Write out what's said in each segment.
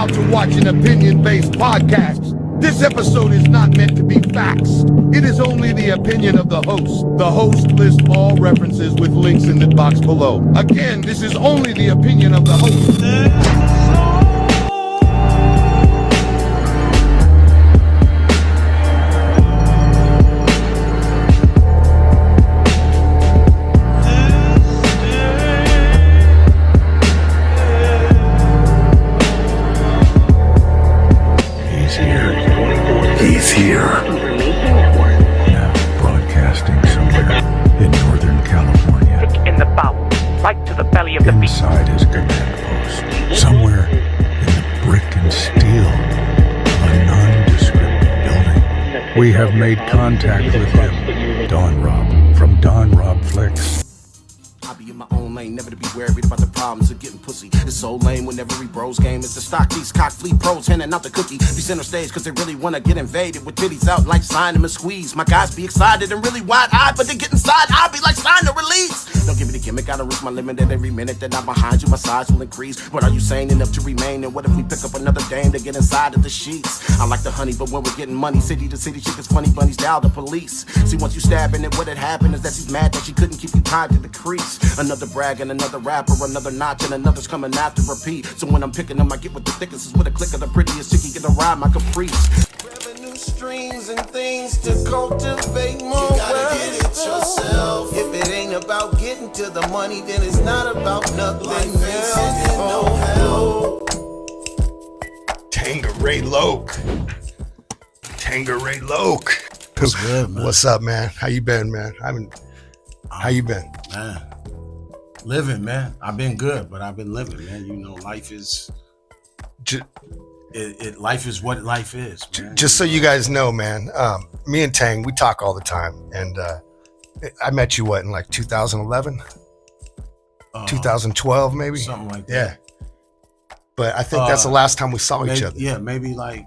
about to watch an opinion-based podcast. This episode is not meant to be facts. It is only the opinion of the host. The host lists all references with links in the box below. Again, this is only the opinion of the host. Here. Now broadcasting somewhere in Northern California. Kick in the bowel, right to the belly of the beast. Inside his command post. Somewhere in the brick and steel of a nondescript building. We have made contact with him. Don Rob from Don Rob Flicks. I be in my own lane, never to be worried about the problems of getting pussy. It's so lame when every bro's game is the stock. These cock fleet pros handing out the cookie. Be center stage cause they really wanna get invaded with titties out like sign them and squeeze. My guys be excited and really wide-eyed, but they get inside, I'll be like sign the release. Don't give me the gimmick, I don't risk my limit at every minute that I'm behind you, my size will increase. What are you saying enough to remain? And what if we pick up another dame to get inside of the sheets? I like the honey, but when we're getting money, city to city shit is funny, bunnies down the police. See, once you stabbing it, what had happened is that she's mad that she couldn't keep you tied to the crease. Another brag and another rapper, another notch and another's coming after repeat. So when I'm picking them, I get with the thickest is with a click of the prettiest chick, get a ride my caprice. Revenue streams and things to cultivate more. You gotta get it yourself. If it ain't about getting to the money, then it's not about nothing else. TANQUERAY LOCC. TANQUERAY LOCC. What's good, man? What's up, man? How you been, man? How you been? Man, living, man. I've been good, but I've been living, man. You know, life is life is what life is, man. Just so you guys know, man, me and Tang, we talk all the time, and I met you in like 2011, 2012, maybe something like that. Yeah, but I think that's the last time we saw each other. Yeah, maybe like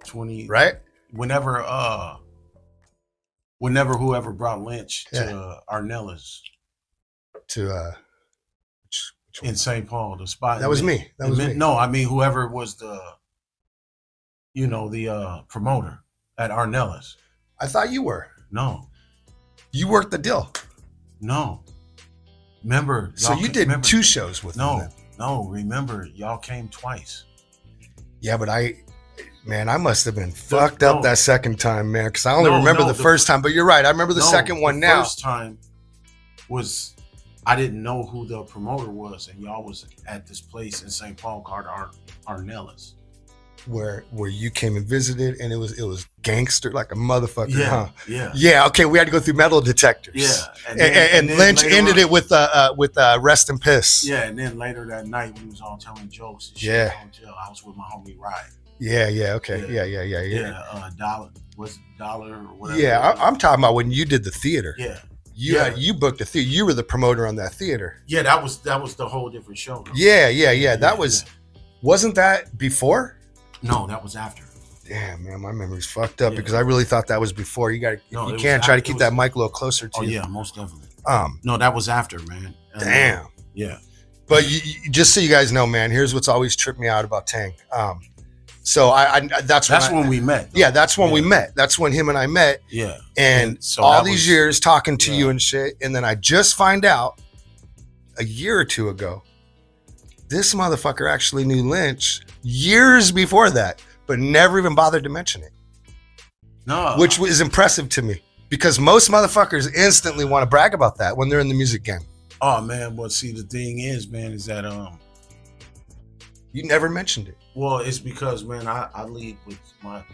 20. Right? Whenever whoever brought Lynch to Arnella's to in St. Paul, the spot. That was me. That was me. No, I mean whoever was the promoter at Arnella's. I thought you were. No. You worked the deal. No. Remember? So you did 2 shows with No. them. No, remember, y'all came twice. Yeah, but I must have been fucked up that second time, man, because I only remember the first time. But you're right. I remember the second one now. The first time was I didn't know who the promoter was, and y'all was at this place in St. Paul called Arnella's. Where you came and visited, and it was gangster like a motherfucker, huh? Yeah. Yeah, okay, we had to go through metal detectors. Yeah. And Lynch ended it with Rest and Piss. Yeah, and then later that night we was all telling jokes and shit Yeah. in the hotel. I was with my homie Ryan. Yeah, okay. Yeah. Dollar or whatever. Yeah, I'm talking about when you did the theater. Yeah. You booked a theater. You were the promoter on that theater. Yeah, that was the whole different show, though. Yeah. Wasn't that before? No, that was after. Damn, man, my memory's fucked up because I really thought that was before. You can't try to keep that mic a little closer to you. Oh yeah, most definitely. No, that was after, man. Damn. Yeah. But just so you guys know, man, here's what's always tripped me out about Tang. So that's when we met. Yeah, that's when we met. That's when him and I met. Yeah. And so all these years talking to you and shit, and then I just find out a year or two ago, this motherfucker actually knew Lynch years before that, but never even bothered to mention it. No. Which was impressive to me because most motherfuckers instantly want to brag about that when they're in the music game. Oh man, well see the thing is, man, is that you never mentioned it. Well, it's because, man, I lead with who I am.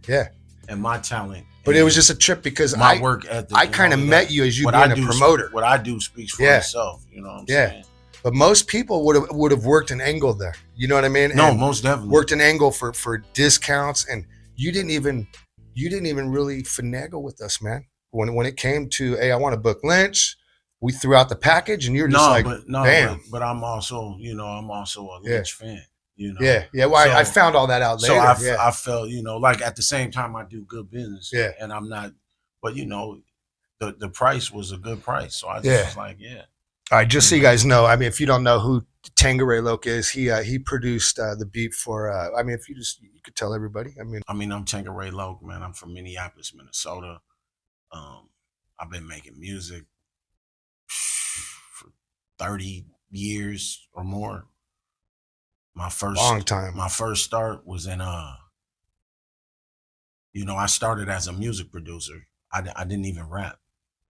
Yeah. And my talent. But it was just a trip because my work ethic. I kind of met you as you being a promoter. What I do speaks for itself. You know what I'm saying? But most people would have worked an angle there. You know what I mean? No, and most definitely worked an angle for discounts, and you didn't even really finagle with us, man. When it came to, hey, I want to book Lynch, we threw out the package, and you're just damn. But I'm also a Lynch fan. You know? Yeah. Well, I found all that out later. So I felt, like at the same time I do good business. Yeah. And I'm not, but the price was a good price. So I just was like, yeah. All right, just so you guys know, I mean, if you don't know who TANQUERAY LOCC is. He produced the beat for. I mean, if you could tell everybody. I mean, I'm TANQUERAY LOCC, man. I'm from Minneapolis, Minnesota. I've been making music for 30 years or more. Long time. My first start was in you know, I started as a music producer. I didn't even rap.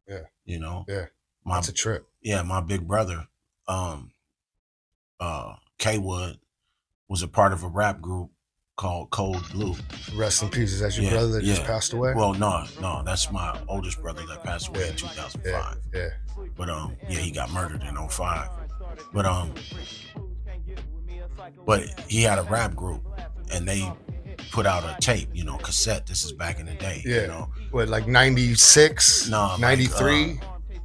Yeah. You know. Yeah. That's a trip. Yeah, my big brother, K Wood, was a part of a rap group called Cold Blue. Rest in peace. Is that your brother that just passed away? Well, no, that's my oldest brother that passed away in 2005. Yeah. But he got murdered in 2005. But he had a rap group, and they put out a tape, you know, cassette. This is back in the day. Yeah. You know? What, like 96? No, 93?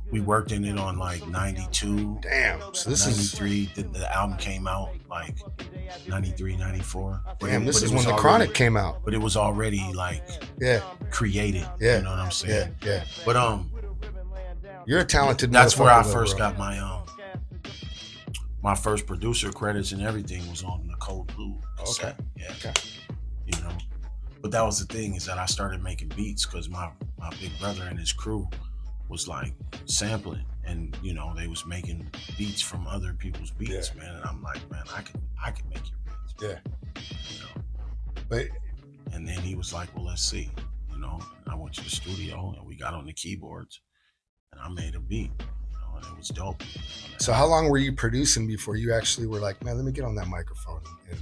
We worked in it on like 92. Damn. So this 93. The album came out like 93, 94. Damn, this is when the Chronic came out. But it was already like created. Yeah. You know what I'm saying? Yeah. But you're a talented. That's where I first got my first producer credits and everything was on the Cold Blue cassette. Okay. Yeah. Okay. You know. But that was the thing, is that I started making beats because my big brother and his crew was like sampling, and you know, they was making beats from other people's beats, man. And I'm like, man, I can make your beats. Yeah. You know. But and then he was like, well, let's see. You know, and I went to the studio and we got on the keyboards and I made a beat. You know, and it was dope. So how long were you producing before you actually were like, man, let me get on that microphone and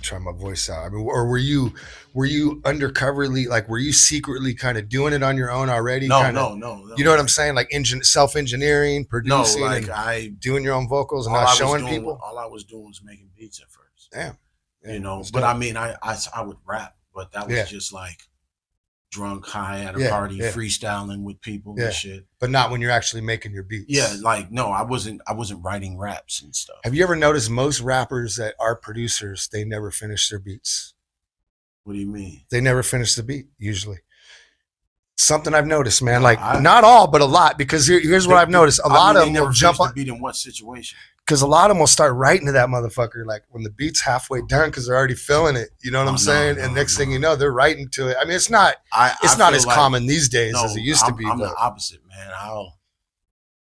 try my voice out? I mean, or were you undercoverly, like, were you secretly kind of doing it on your own already? No. You know what I'm saying? Like self-engineering, producing, doing your own vocals and not showing people? All I was doing was making beats at first. Damn. Yeah, you know, but I mean, I would rap, but that was just like drunk, high at a party, freestyling with people and shit. But not when you're actually making your beats. Yeah, like, no, I wasn't writing raps and stuff. Have you ever noticed most rappers that are producers, they never finish their beats? What do you mean? They never finish the beat, usually. Something I've noticed, man. Like, not all, but a lot. Because here's what I've noticed. A lot of them will jump on the beat in what situation? Because a lot of them will start writing to that motherfucker like when the beat's halfway done, because they're already feeling it. You know what I'm saying? And next thing you know, they're writing to it. I mean, it's not as common these days as it used to be. I'm the opposite, man.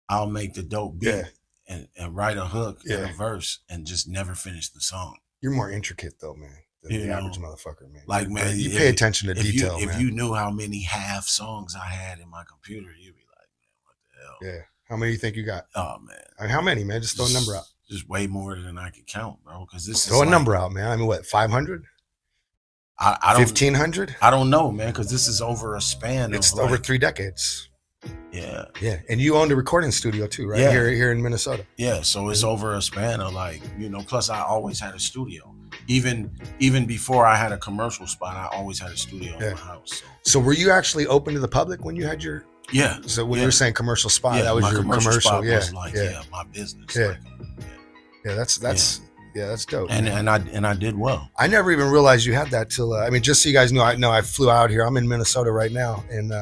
I'll make the dope beat and write a hook and a verse and just never finish the song. You're more intricate though, man, than the average motherfucker, man. Like, man, you pay attention to detail, man. If you knew how many half songs I had in my computer, you'd be like, man, what the hell? Yeah. How many do you think you got? Oh, man. I mean, how many, man? Just throw a number out. Just way more than I can count, bro. Because this throw a number out, man. I mean, what, 500? I don't 1,500? I don't know, man, because this is over a span. It's over 3 decades. Yeah. Yeah. And you owned a recording studio too, right? Yeah. Here in Minnesota. Yeah. So it's over a span of like, you know, plus I always had a studio. Even before I had a commercial spot, I always had a studio in my house. So were you actually open to the public when you had your So when you were saying commercial spot, that was your commercial spot was like, my business. Yeah. Like, that's dope. And I did well. I never even realized you had that till I mean, just so you guys know, I flew out here. I'm in Minnesota right now, and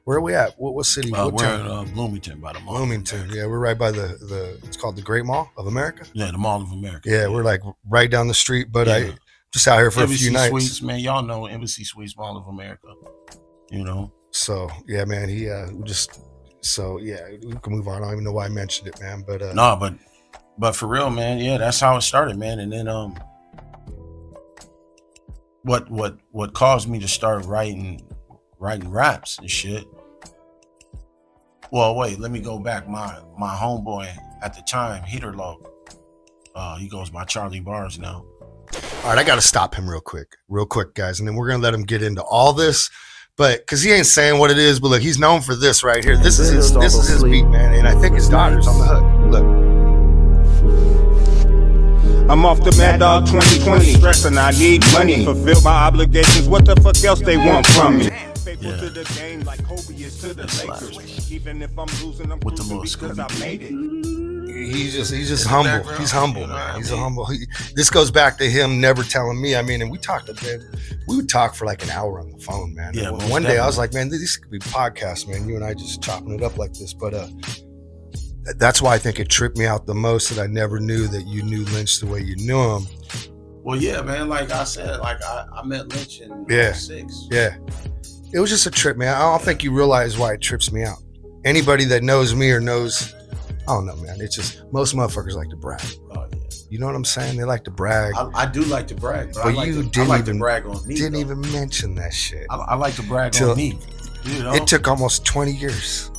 where are we at? What city? What we're town? in Bloomington, by the Mall. Bloomington, yeah, we're right by the it's called the Great Mall of America. Yeah, the Mall of America. Yeah, we're like right down the street, but I just out here for Embassy a few nights. Suites, man, y'all know Embassy Suites, Mall of America. You know. So yeah, man, we can move on. I don't even know why I mentioned it, man, but but for real, man, yeah, that's how it started, man. And then what caused me to start writing raps and shit. Well, wait, let me go back. My homeboy at the time, Heater Loc, he goes by Charlie Bars now. All right, I got to stop him real quick, guys, and then we're gonna let him get into all this. But because he ain't saying what it is, but look, he's known for this right here. This is his beat, man, and I think his daughter's on the hook. Look. I'm off the Mad Dog 2020, stressing I need money, fulfill my obligations. What the fuck else they want from me? Yeah. To the game like Kobe is to the Lakers. Even if I'm losing, I'm with the little because I made it. He's just humble. He's humble, man. He's a humble. This goes back to him never telling me. I mean, and we would talk for like an hour on the phone, man. Yeah, one day I was like, man, this could be podcasts, man. You and I just chopping it up like this. But that's why I think it tripped me out the most that I never knew that you knew Lynch the way you knew him. Well, yeah, man. Like I said, like I met Lynch in Yeah. 06. Yeah. It was just a trip, man. I don't think you realize why it trips me out. Anybody that knows me or knows, I don't know, man. It's just, most motherfuckers like to brag. Oh, yeah. You know what I'm saying? They like to brag. I do like to brag, but But I like you to, I like to brag on me. didn't though. even mention that shit. I like to brag Till- on me. You know? It took almost 20 years.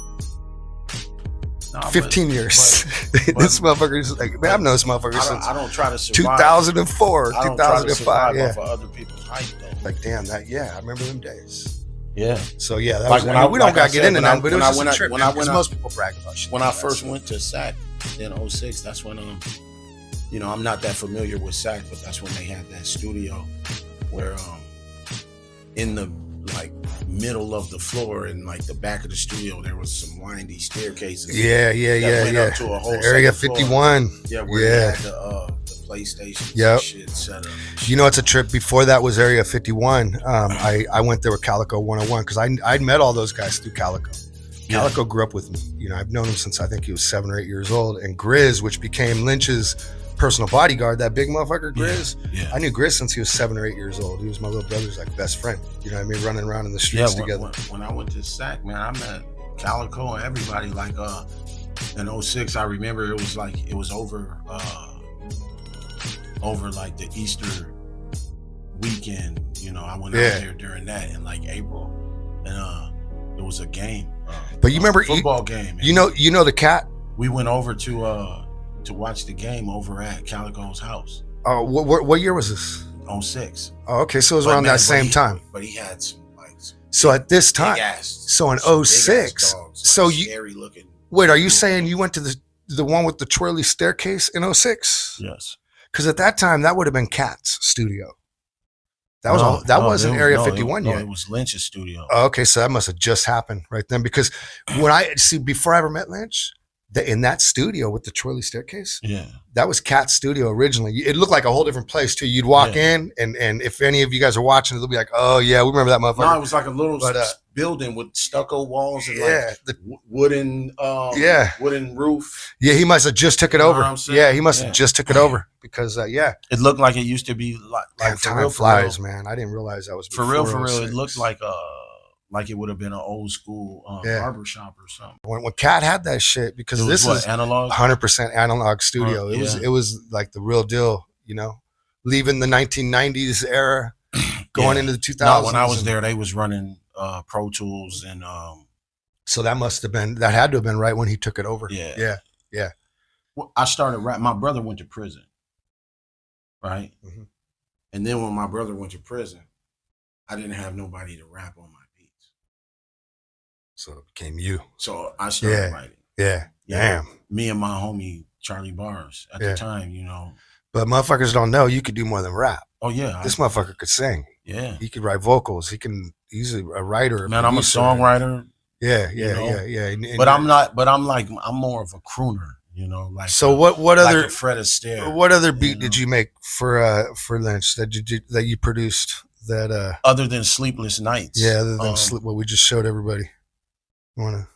Nah, 15 years. This motherfucker's like, man, I've known this motherfucker since I don't try to survive. 2004, I don't try to 2005. survive Yeah. off of other people's hype, though. Like, damn, I remember them days. Yeah. So, yeah, that Like was, when I mean, I- we don't like I got to get said, into when I- that, but it when was I just went a out- trip, when man, I 'cause went out- most people brag about shit. When I like that. first went to SAC in 06, that's when you know, I'm not that familiar with SAC, but that's when they had that studio where in the like middle of the floor in like the back of the studio there was some windy staircases. Yeah. went up to a whole Area second floor. 51. Yeah, where they had the PlayStation Yep. shit set up. You know, it's a trip. Before that was Area 51. I went there with Calico 101 because I'd met all those guys through Calico. Yeah. Calico grew up with me. You know, I've known him since I think he was 7 or 8 years old. And Grizz, which became Lynch's personal bodyguard, that big motherfucker, Grizz. Yeah. I knew Grizz since he was 7 or 8 years old. He was my little brother's like best friend. You know what I mean? Running around in the streets together. When I went to SAC, man, I met Calico and everybody. Like in 06, I remember it was over like the Easter weekend. You know, I went out there during that in like April, and there was a game. But you remember football game? You know the cat. We went over to watch the game over at Calico's house. Oh, what year was this? 06. Oh, okay, so it was around that same time. But he had some like So at this time, so in 06, so you scary looking. Wait, are you saying you went to the one with the twirly staircase in 06? Yes. Because at that time, that would have been Cat's studio. That wasn't Area 51 yet. It was Lynch's studio. Oh, okay, so that must have just happened right then. Because before I ever met Lynch, in that studio with the twirly staircase, that was Cat's studio originally. It looked like a whole different place too. You'd walk in, and if any of you guys are watching, they'll be like, "Oh yeah, we remember that motherfucker." No, it was like a little building with stucco walls and wooden roof. Yeah, he must have just took it over. Yeah, he must have just took it over because it looked like it used to be like time flies, man. I didn't realize that was for real. It looked like it would have been an old school barber shop or something. When Cat had that shit, because this is analog, 100% analog studio. It was like the real deal, you know, leaving the 1990s era, going into the 2000s. No, when I was there, they was running Pro Tools and so that had to have been right when he took it over. Yeah. Well, I started rap. My brother went to prison, right? Mm-hmm. And then when my brother went to prison, I didn't have nobody to rap on my beats. So it became you. So I started writing. Yeah. Damn. Me and my homie Charlie Barnes at the time, you know. But motherfuckers don't know you could do more than rap. Oh yeah. This motherfucker could sing. Yeah. He could write vocals. He's a writer. Man, I'm a songwriter. Yeah. But I'm not. But I'm more of a crooner. You know, like so. What other like Fred Astaire? What other beat did you make for Lynch that you produced? That other than Sleepless Nights? Yeah, other than what we just showed everybody. You wanna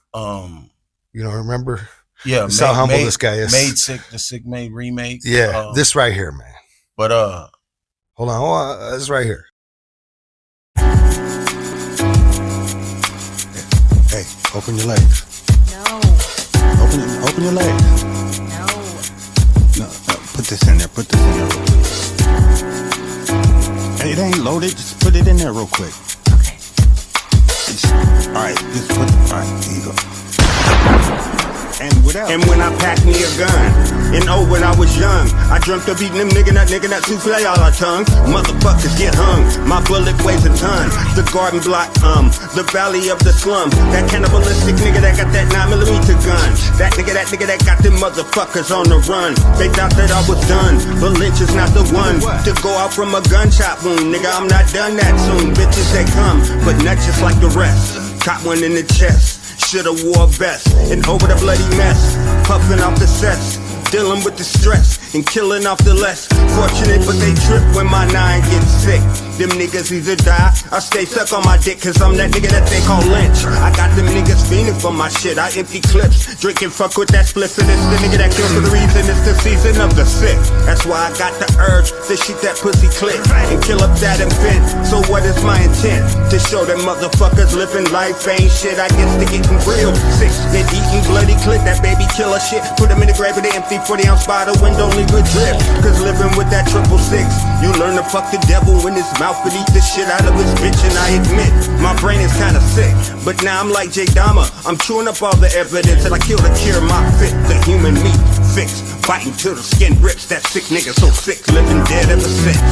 remember? Yeah, that's how humble this guy is. The Sick Made remake. Yeah, this right here, man. But hold on, this right here. Hey, open your legs. No. Open your legs. No, put this in there. Put this in there real quick. Hey, it ain't loaded. Just put it in there real quick. Okay. All right, just put. All right, here you go. And when I packed me a gun, when I was young, I dreamt of eating them nigga not souffle all our tongue. Motherfuckers get hung. My bullet weighs a ton. The garden block, the valley of the slum. That cannibalistic nigga that got that 9mm gun. That nigga that got them motherfuckers on the run. They thought that I was done, but Lynch is not the one to go out from a gunshot wound. Nigga, I'm not done that soon. Bitches they come, but not just like the rest. Caught one in the chest. Shoulda wore a vest and over the bloody mess, puffing off the cess. dealing with the stress and killing off the less fortunate, but they trip when my 9 gets sick. Them niggas either die or stay stuck on my dick, cause I'm that nigga that they call Lynch. I got them niggas fiending for my shit, I empty clips, drinking fuck with that spliff, and it's the nigga that kills for the reason it's the season of the sick. That's why I got the urge to shoot that pussy clip and kill up that event. So what is my intent? To show them motherfuckers living life ain't shit. I guess they getting real sick, they eating bloody clip, that baby killer shit. Put them in the grave with the empty 40-ounce bottle, window leave a drip. Cause living with that 666, you learn to fuck the devil in his mouth and eat the shit out of his bitch. And I admit, my brain is kinda sick, but now I'm like Jay Dahmer, I'm chewing up all the evidence that I killed to cure my fit. The human meat fix, biting till the skin rips. That sick nigga so sick, living dead ever since.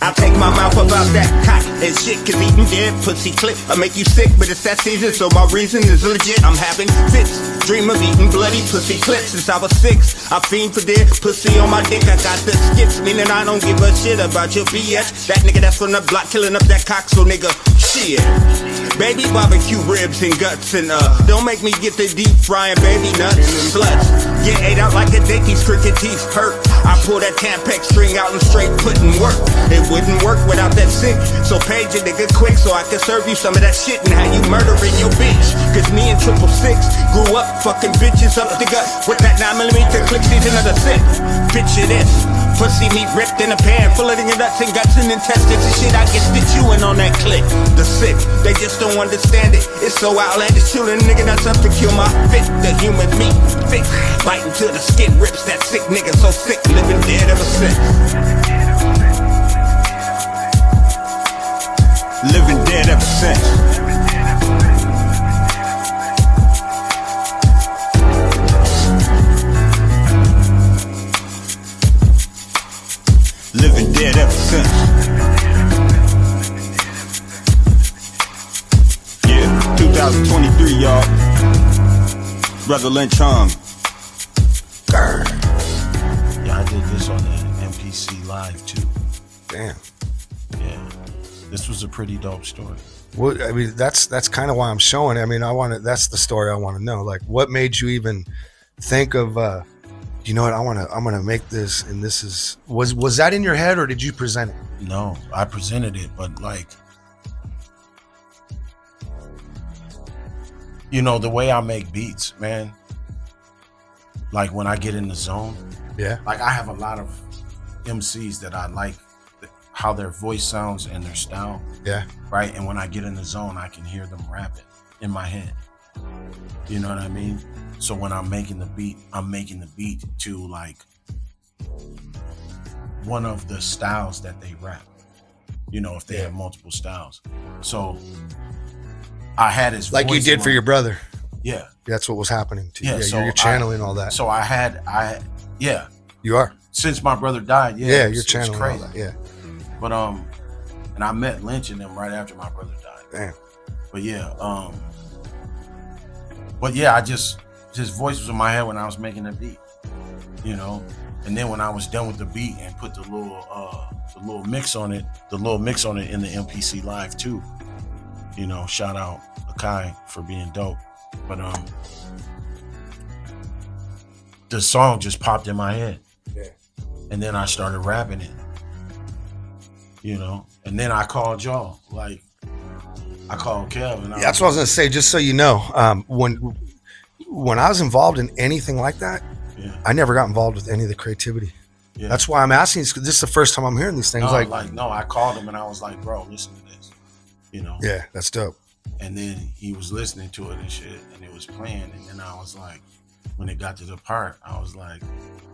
I'll take my mouth about that cock and shit, cause eating dead pussy clip I make you sick, but it's that season, so my reason is legit. I'm having fits, dream of eating bloody pussy clips since I was 6. I fiend for dead pussy on my dick, I got the skips, meaning I don't give a shit about your BS. That nigga that's from the block killing up that cock, so nigga, shit. Baby barbecue ribs and guts and don't make me get the deep frying baby nuts and sluts. Get ate out like a dick, these cricket teeth hurt. I pull that Tampax string out and straight putting work. It wouldn't work without that sick, so page a nigga quick so I can serve you some of that shit and how you murdering your bitch. Cause me and 666 grew up fucking bitches up the gut with that 9mm click season of the sick. Picture this, pussy meat ripped in a pan full of your nuts and guts and intestines and shit. I get the chewing on that click. The sick, they just don't understand it. It's so outlandish, chewing nigga nuts up to kill my fit. The human meat thick, biting till the skin rips. That sick nigga so sick, living dead ever since. Living dead ever since. Living dead ever since. Yeah, 2023, y'all. Brother Lynch Hung. Yeah, I did this on the MPC Live too. Damn. Yeah, this was a pretty dope story. Well, I mean, that's kind of why I'm showing it. I mean, that's the story I want to know. Like, what made you even think of, you know what, I'm gonna make this, and this is, was that in your head or did you present it? No, I presented it, but like, you know, the way I make beats, man, like when I get in the zone, Yeah. like I have a lot of MCs that I like how their voice sounds and their style, Yeah. right? And when I get in the zone, I can hear them rapping in my head. You know what I mean? So when I'm making the beat, I'm making the beat to like one of the styles that they rap, you know, if they have multiple styles. So I had his Like you voice did for your brother. Yeah. That's what was happening to you. Yeah, Yeah, so you're channeling all that. So yeah. You are. Since my brother died, Yeah, it was you're channeling crazy. all that. Yeah. But and I met Lynch and them right after my brother died. Damn. But yeah, I just his voice was in my head when I was making the beat, you know. And then when I was done with the beat and put the little mix on it in the MPC Live too. You know, shout out Akai for being dope. But the song just popped in my head. Yeah. And then I started rapping it. You know, and then I called y'all. Like, I called Kev. And That's what I was gonna say. Just so you know, when I was involved in anything like that, I never got involved with any of the creativity. Yeah. That's why I'm asking. This is the first time I'm hearing these things. No, I called him and I was like, bro, listen to this. You know. Yeah, that's dope. And then he was listening to it and shit, and it was playing. And then I was like, when it got to the part, I was like,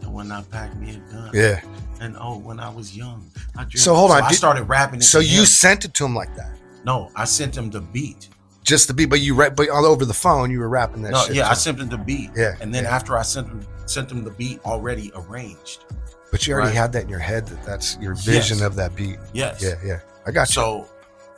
and when I packed me a gun. Yeah. And when I was young, I dreamed. So hold on. I started rapping it. So you sent it to him like that? No, I sent him the beat. Just the beat, but all over the phone, you were rapping that shit. Yeah, I sent him the beat. Yeah. And then after I sent him the beat already arranged. But you already had that in your head that's your vision of that beat. Yes. Yeah. I got you. So,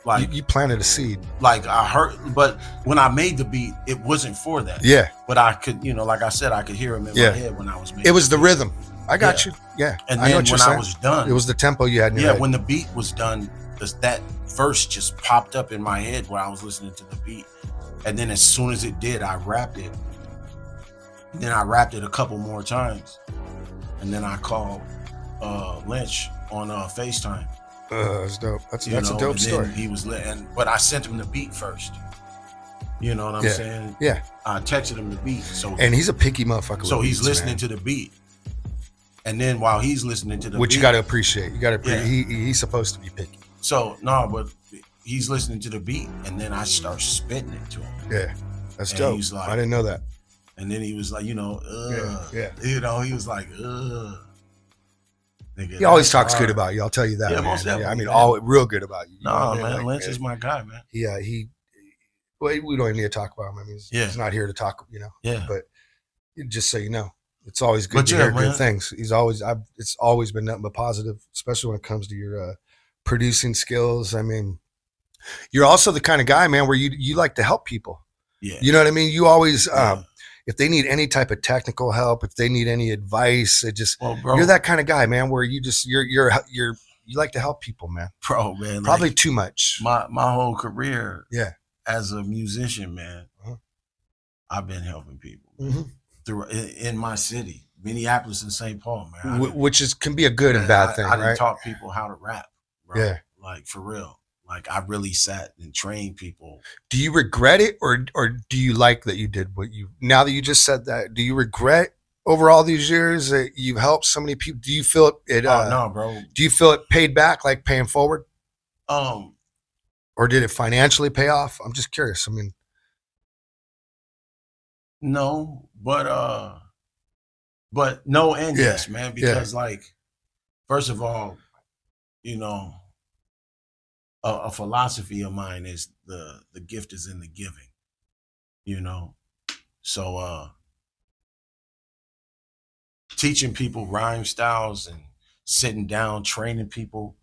like, you planted a seed. Like I heard, but when I made the beat, it wasn't for that. Yeah. But I could, you know, like I said, I could hear him in my head when I was making it. Was the rhythm. I got you. Yeah. And then when I was done, it was the tempo you had in your head. when the beat was done, that verse just popped up in my head while I was listening to the beat. And then as soon as it did, I rapped it. And then I rapped it a couple more times. And then I called Lynch on FaceTime. That's dope. That's a dope and story. then he was but I sent him the beat first. You know what I'm saying? Yeah. I texted him the beat. And he's a picky motherfucker. So with he's beats, listening man. to the beat. And then while he's listening to the Which beat, you got to appreciate. You got to appreciate. Yeah. He's supposed to be picky. So no, but he's listening to the beat, and then I start spitting it to him. Yeah, that's And dope. he's like- I didn't know that. And then he was like, Yeah. you know, he was like, ugh. Nigga, He always that's talks hard. good about you. I'll tell you that. Yeah, man. most definitely, I mean, man. all real good about you. You know No, what I mean? man, Like, Lynch is my guy, man. Well, we don't even need to talk about him. I mean, he's not here to talk. You know. Yeah. But just so you know, it's always good But to yeah, hear man. good things. It's always been nothing but positive, especially when it comes to your producing skills. I mean, you're also the kind of guy, man, where you like to help people. Yeah. You know what I mean? You always, Yeah. if they need any type of technical help, if they need any advice, Well, bro, you're that kind of guy, man, where you like to help people, man. bro, man. Probably like, too much. my whole career, Yeah. as a musician, man, Uh-huh. I've been helping people Mhm. in my city, Minneapolis and St. Paul, man. Which can be a good and bad thing, I didn't right? taught people how to rap, bro. Yeah. Like for real. Like I really sat and trained people. Do you regret it, or do you like that you did what you? Now that you just said that, do you regret over all these years that you've helped so many people? Do you feel it? No, bro. Do you feel it paid back, like paying forward, Um, or did it financially pay off? I'm just curious. I mean, no, but no and Yeah, yes, man. Because like, first of all, you know, a philosophy of mine is the gift is in the giving. You know, so teaching people rhyme styles and sitting down training people.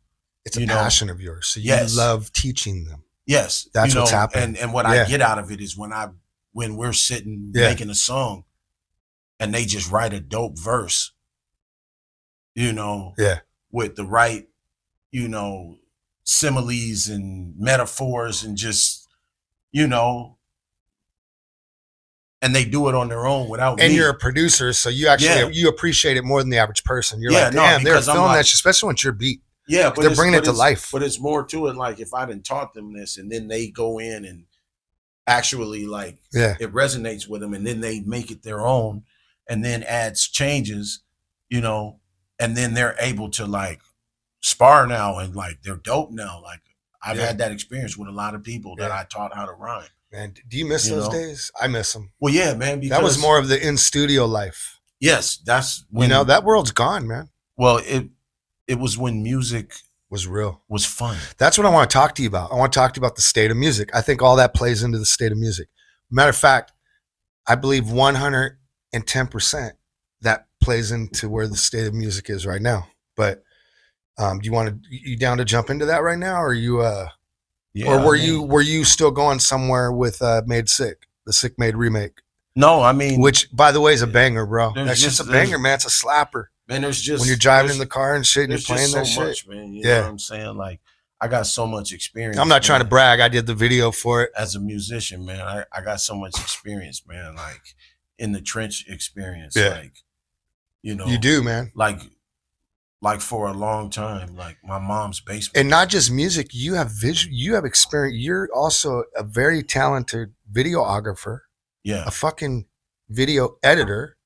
it's a You know, passion of yours, so you yes. love teaching them. Yes, That's you know, what's happening. And what Yeah. I get out of it is when we're sitting Yeah. making a song, and they just write a dope verse, you know, Yeah. with the right, you know, similes and metaphors and just, you know, and they do it on their own without And me. you're a producer, so you actually Yeah. you appreciate it more than the average person. You're Yeah, like, no, damn, they're because I'm feeling like- that shit, especially when it's your beat. Yeah, but they're bringing it to life. But it's more to it. Like if I didn't taught them this, and then they go in and actually like Yeah. it resonates with them, and then they make it their own, and then adds changes, you know, and then they're able to like spar now, and like they're dope now. Like I've Yeah. had that experience with a lot of people that Yeah. I taught how to rhyme. Man, do you miss You those know? days? I miss them. Well, yeah, man. Because That was more of the in studio life. Yes, that's when You know, that world's gone, man. Well, it was when music Was real. was fun. That's what I want to talk to you about. I want to talk to you about the state of music. I think all that plays into the state of music. Matter of fact, I believe 110% that plays into where the state of music is right now. But do you down to jump into that right now, or you Yeah, or were I mean- were you still going somewhere with Madesicc, the Sick Made remake, No, I mean, which by the way is a banger, bro. There's That's just just- a banger, man. It's a slapper. man, there's just When you're driving there's- in the car and shit and you're there's playing just that so shit. much, man. You Yeah. know what I'm saying? Like I got so much experience. I'm not trying to man. brag. I did the video for it. As a musician, man, I got so much experience, man. Like in the trench experience, Yeah. like you know, You do, man. like for a long time, like my mom's basement. And not just music, you have you have experience. You're also a very talented videographer, Yeah, a fucking video editor.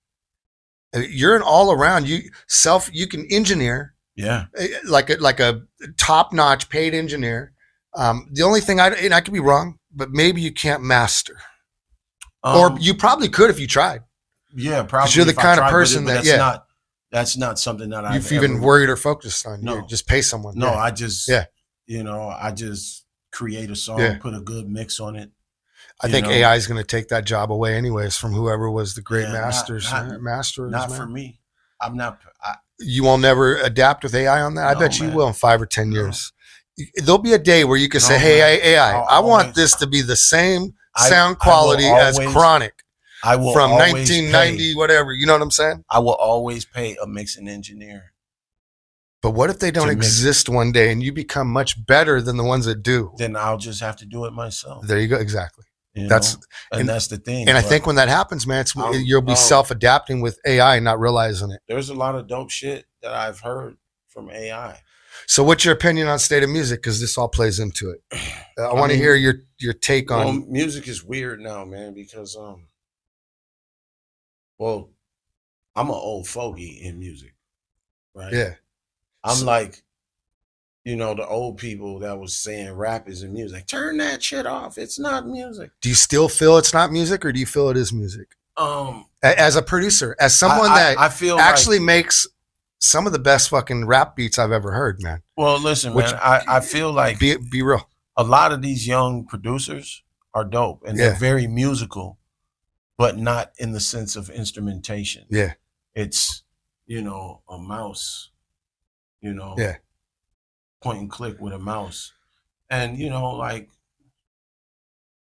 You're an all around. You can engineer yeah, like a top notch paid engineer. The only thing and I could be wrong, but maybe you can't master, or you probably could if you tried. yeah, probably. you're the if I kind of tried, but person that- that's yeah. not that's not something that I've You've even ever- worried or focused on. No. You just pay someone. No, Yeah. I just Yeah. you know, I just create a song, Yeah. put a good mix on it. I you think know. AI is going to take that job away anyways from whoever was the great Yeah, masters. not masters, Not man. for me. I'm not. You will never adapt with AI on that. I No, bet you man. will in 5 or 10 No. years. There'll be a day where you can say, No, "Hey, man. AI, I'll I want always- this to be the same I sound will quality as always- Chronic I will from always 1990, pay- whatever." You know what I'm saying? I will always pay a mixing engineer But what if they don't to mix. exist one day and you become much better than the ones that do? Then I'll just have to do it myself. There you go. Exactly. You That's know? And that's the thing. And I but think when that happens, man, you'll be self-adapting with AI and not realizing it. there's a lot of dope shit that I've heard from AI. So what's your opinion on state of music? Because this all plays into it. I want to hear your take on. Well, music is weird now, man, because well, I'm an old fogey in music, right? Yeah. I'm like, you know, the old people that was saying rap isn't music. Turn that shit off. It's not music. Do you still feel it's not music, or do you feel it is music? As a producer, as someone I feel actually makes some of the best fucking rap beats I've ever heard, man. Well, listen, man, I feel like be real. A lot of these young producers are dope and they're very musical, but not in the sense of instrumentation. Yeah. It's, you know, a mouse, you know, point and click with a mouse. And, you know, like,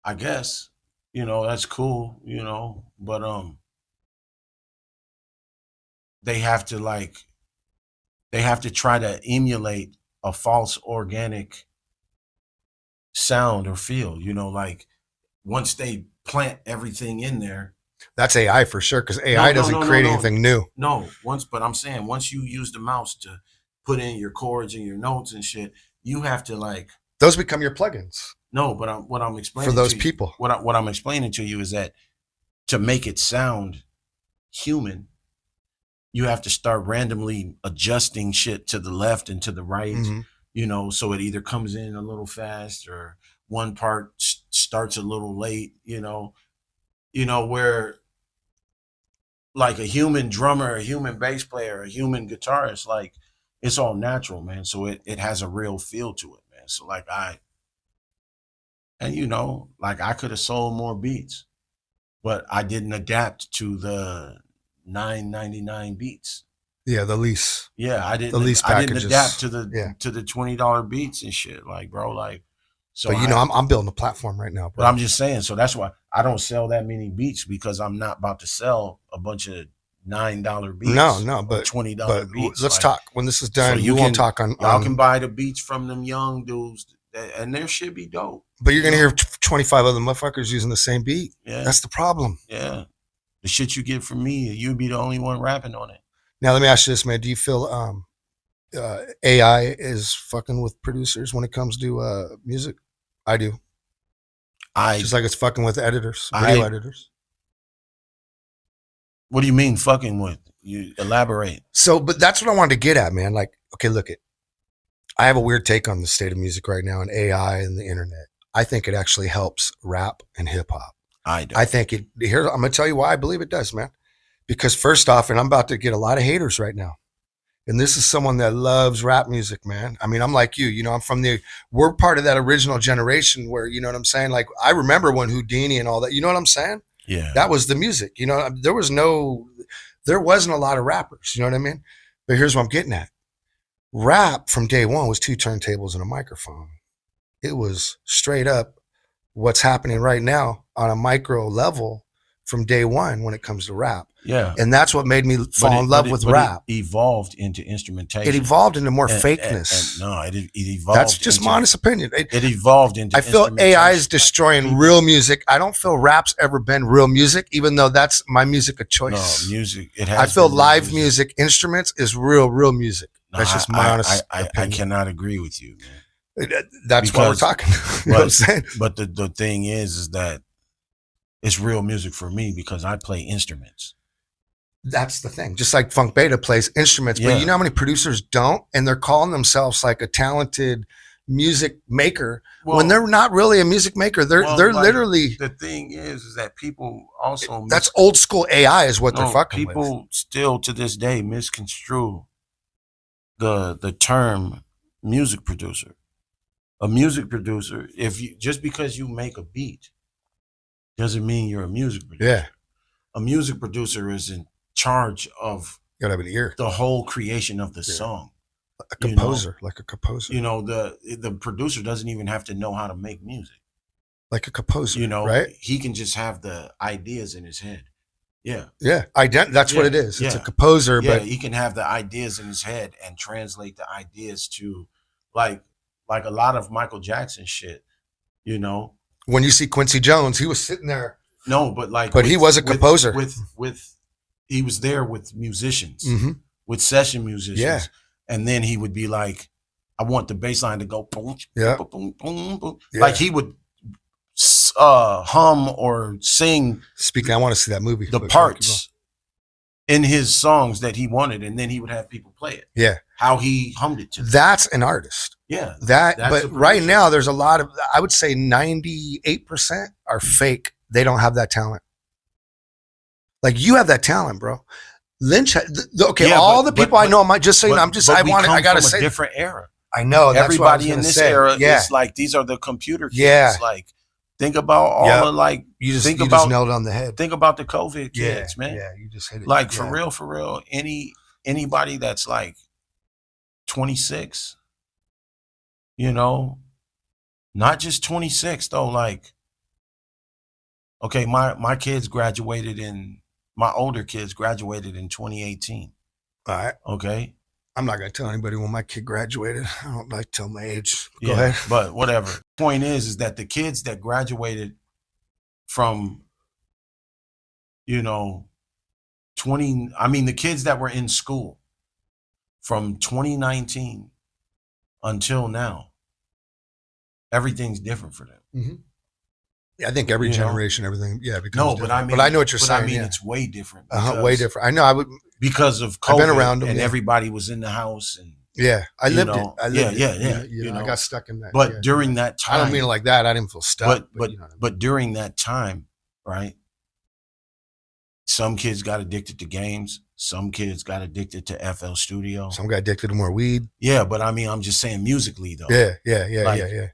I guess, you know, that's cool, you know, but they have to try to emulate a false organic sound or feel, you know, like once they plant everything in there. That's AI for sure, because AI doesn't create anything new. No, but I'm saying once you use the mouse to put in your chords and your notes and shit, you have to like. Those become your plugins. No, but what I'm explaining for those to people. You, what I'm explaining to you is that to make it sound human, you have to start randomly adjusting shit to the left and to the right, you know, so it either comes in a little fast or one part starts a little late, you know, where like a human drummer, a human bass player, a human guitarist, like it's all natural, man. So it has a real feel to it, man. So like you know, like I could have sold more beats, but I didn't adapt to the $9.99 beats. Yeah, the lease. Yeah, I didn't. The lease packages. I didn't adapt to the $20 beats and shit, like bro, like. So but you know, I'm building a platform right now, bro. But I'm just saying, so that's why I don't sell that many beats, because I'm not about to sell a bunch of $9 beats. No, but $20 beats. Let's talk when this is done. So you won't talk on. Y'all can buy the beats from them young dudes, and their shit be dope. But you're gonna hear 25 other motherfuckers using the same beat. Yeah, that's the problem. Yeah, the shit you get from me, you'd be the only one rapping on it. Now let me ask you this, man. Do you feel AI is fucking with producers when it comes to music? I do. Just like it's fucking with editors, video editors. What do you mean fucking with? You elaborate. So, but that's what I wanted to get at, man. Like, okay, look it. I have a weird take on the state of music right now and AI and the internet. I think it actually helps rap and hip hop. I think it. Here, I'm gonna tell you why I believe it does, man. Because first off, and I'm about to get a lot of haters right now. And this is someone that loves rap music, man. I mean, I'm like you, know, we're part of that original generation where, you know what I'm saying? Like, I remember when Houdini and all that, you know what I'm saying? Yeah. That was the music, you know, there wasn't a lot of rappers, you know what I mean? But here's what I'm getting at. Rap from day one was 2 turntables and a microphone. It was straight up what's happening right now on a micro level from day one when it comes to rap. Yeah. And that's what made me fall in love with rap. It evolved into instrumentation. It evolved into more fakeness. It evolved. That's just my honest opinion. It evolved into. I feel AI is destroying real music. I don't feel rap's ever been real music, even though that's my music of choice. No, music. I feel live music instruments is real music. No, that's just my honest opinion. I cannot agree with you, man. That's why we're talking. You know what I'm saying? But the thing is that it's real music for me because I play instruments. That's the thing. Just like Funk Beta plays instruments, but you know how many producers don't, and they're calling themselves like a talented music maker when they're not really a music maker. They're like, literally. The thing is that people also that's old school AI is what they're fucking with. People still to this day misconstrue the term music producer. A music producer, just because you make a beat, doesn't mean you're a music producer. Yeah. A music producer is in charge of the whole creation of the song. A composer, like a composer. You know, the producer doesn't even have to know how to make music. Like a composer, you know, right? He can just have the ideas in his head. Yeah. Yeah, that's what it is. It's a Yeah. composer, Yeah, but he can have the ideas in his head and translate the ideas to like a lot of Michael Jackson shit, you know. when you see Quincy Jones, he was sitting there. No, but like He was a composer. With he was there with musicians, Mm-hmm. with session musicians. Yeah. And then he would be like, I want the bass line to go boom, Yeah. boom, boom, boom. Yeah. Like he would hum or sing Speaking, I want to see that movie. the parts in his songs that he wanted, and then he would have people play it. Yeah. How he hummed it to them. That's an artist. Yeah. But a right producer. now there's a lot of, I would say 98% are fake. They don't have that talent. Like you have that talent, bro. Lynch, okay, Yeah, all but- the people but- I know, I'm just saying, But- I'm just, but I we want, I come gotta from say, a different era. I know that's what I was Everybody in gonna this say. era Yeah. is like, these are the computer kids. Yeah. Like, think about all Yep. the like, You just think you about just nailed it on the head. think about the COVID Yeah, kids, man. Yeah, you just hit it. Like Yeah. for real, anybody that's like 26, you know, not just 26 though. Like, okay, my kids graduated my older kids graduated in 2018. All right. Okay. I'm not gonna tell anybody when my kid graduated. I don't like to tell my age. Go Yeah, ahead. but whatever. Point is that the kids that graduated from, you know, the kids that were in school from 2019 until now, everything's different for them. Mm-hmm. Yeah, I think every You know? generation, everything. Yeah, becomes No, different. but I mean, but I know what you're saying. I mean, yeah. it's way different. Way different. I know. I would. Because of COVID. I've been around them, and yeah. everybody was in the house, and Yeah, I you lived know, it. I lived yeah, it. yeah, You you know, I know. got stuck in that. but yeah. during that time, I don't mean it like that. I didn't feel stuck. but you know what I mean. but during that time, right? Some kids got addicted to games. Some kids got addicted to FL Studio. Some got addicted to more weed. Yeah, but I mean, I'm just saying musically though. Yeah, Like, yeah.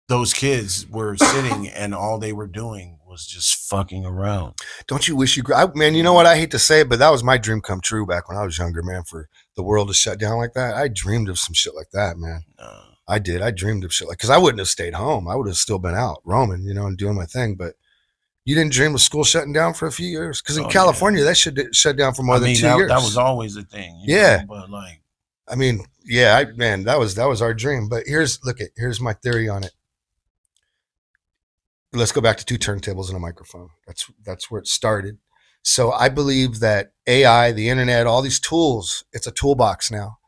Those kids were sitting and all they were doing was just fucking around. Don't you wish you, man? You know what? I hate to say it, but that was my dream come true back when I was younger, man. For the world to shut down like that, I dreamed of some shit like that, man. I did. I dreamed of shit like, because I wouldn't have stayed home. I would have still been out roaming, you know, and doing my thing. But you didn't dream of school shutting down for a few years, because in California that shit shut down for more than 2 years. That was always a thing. You Yeah. know? But like, I mean, yeah, man, that was our dream. But here's my theory on it. Let's go back to 2 turntables and a microphone. That's where it started. So I believe that AI, the internet, all these tools, it's a toolbox now.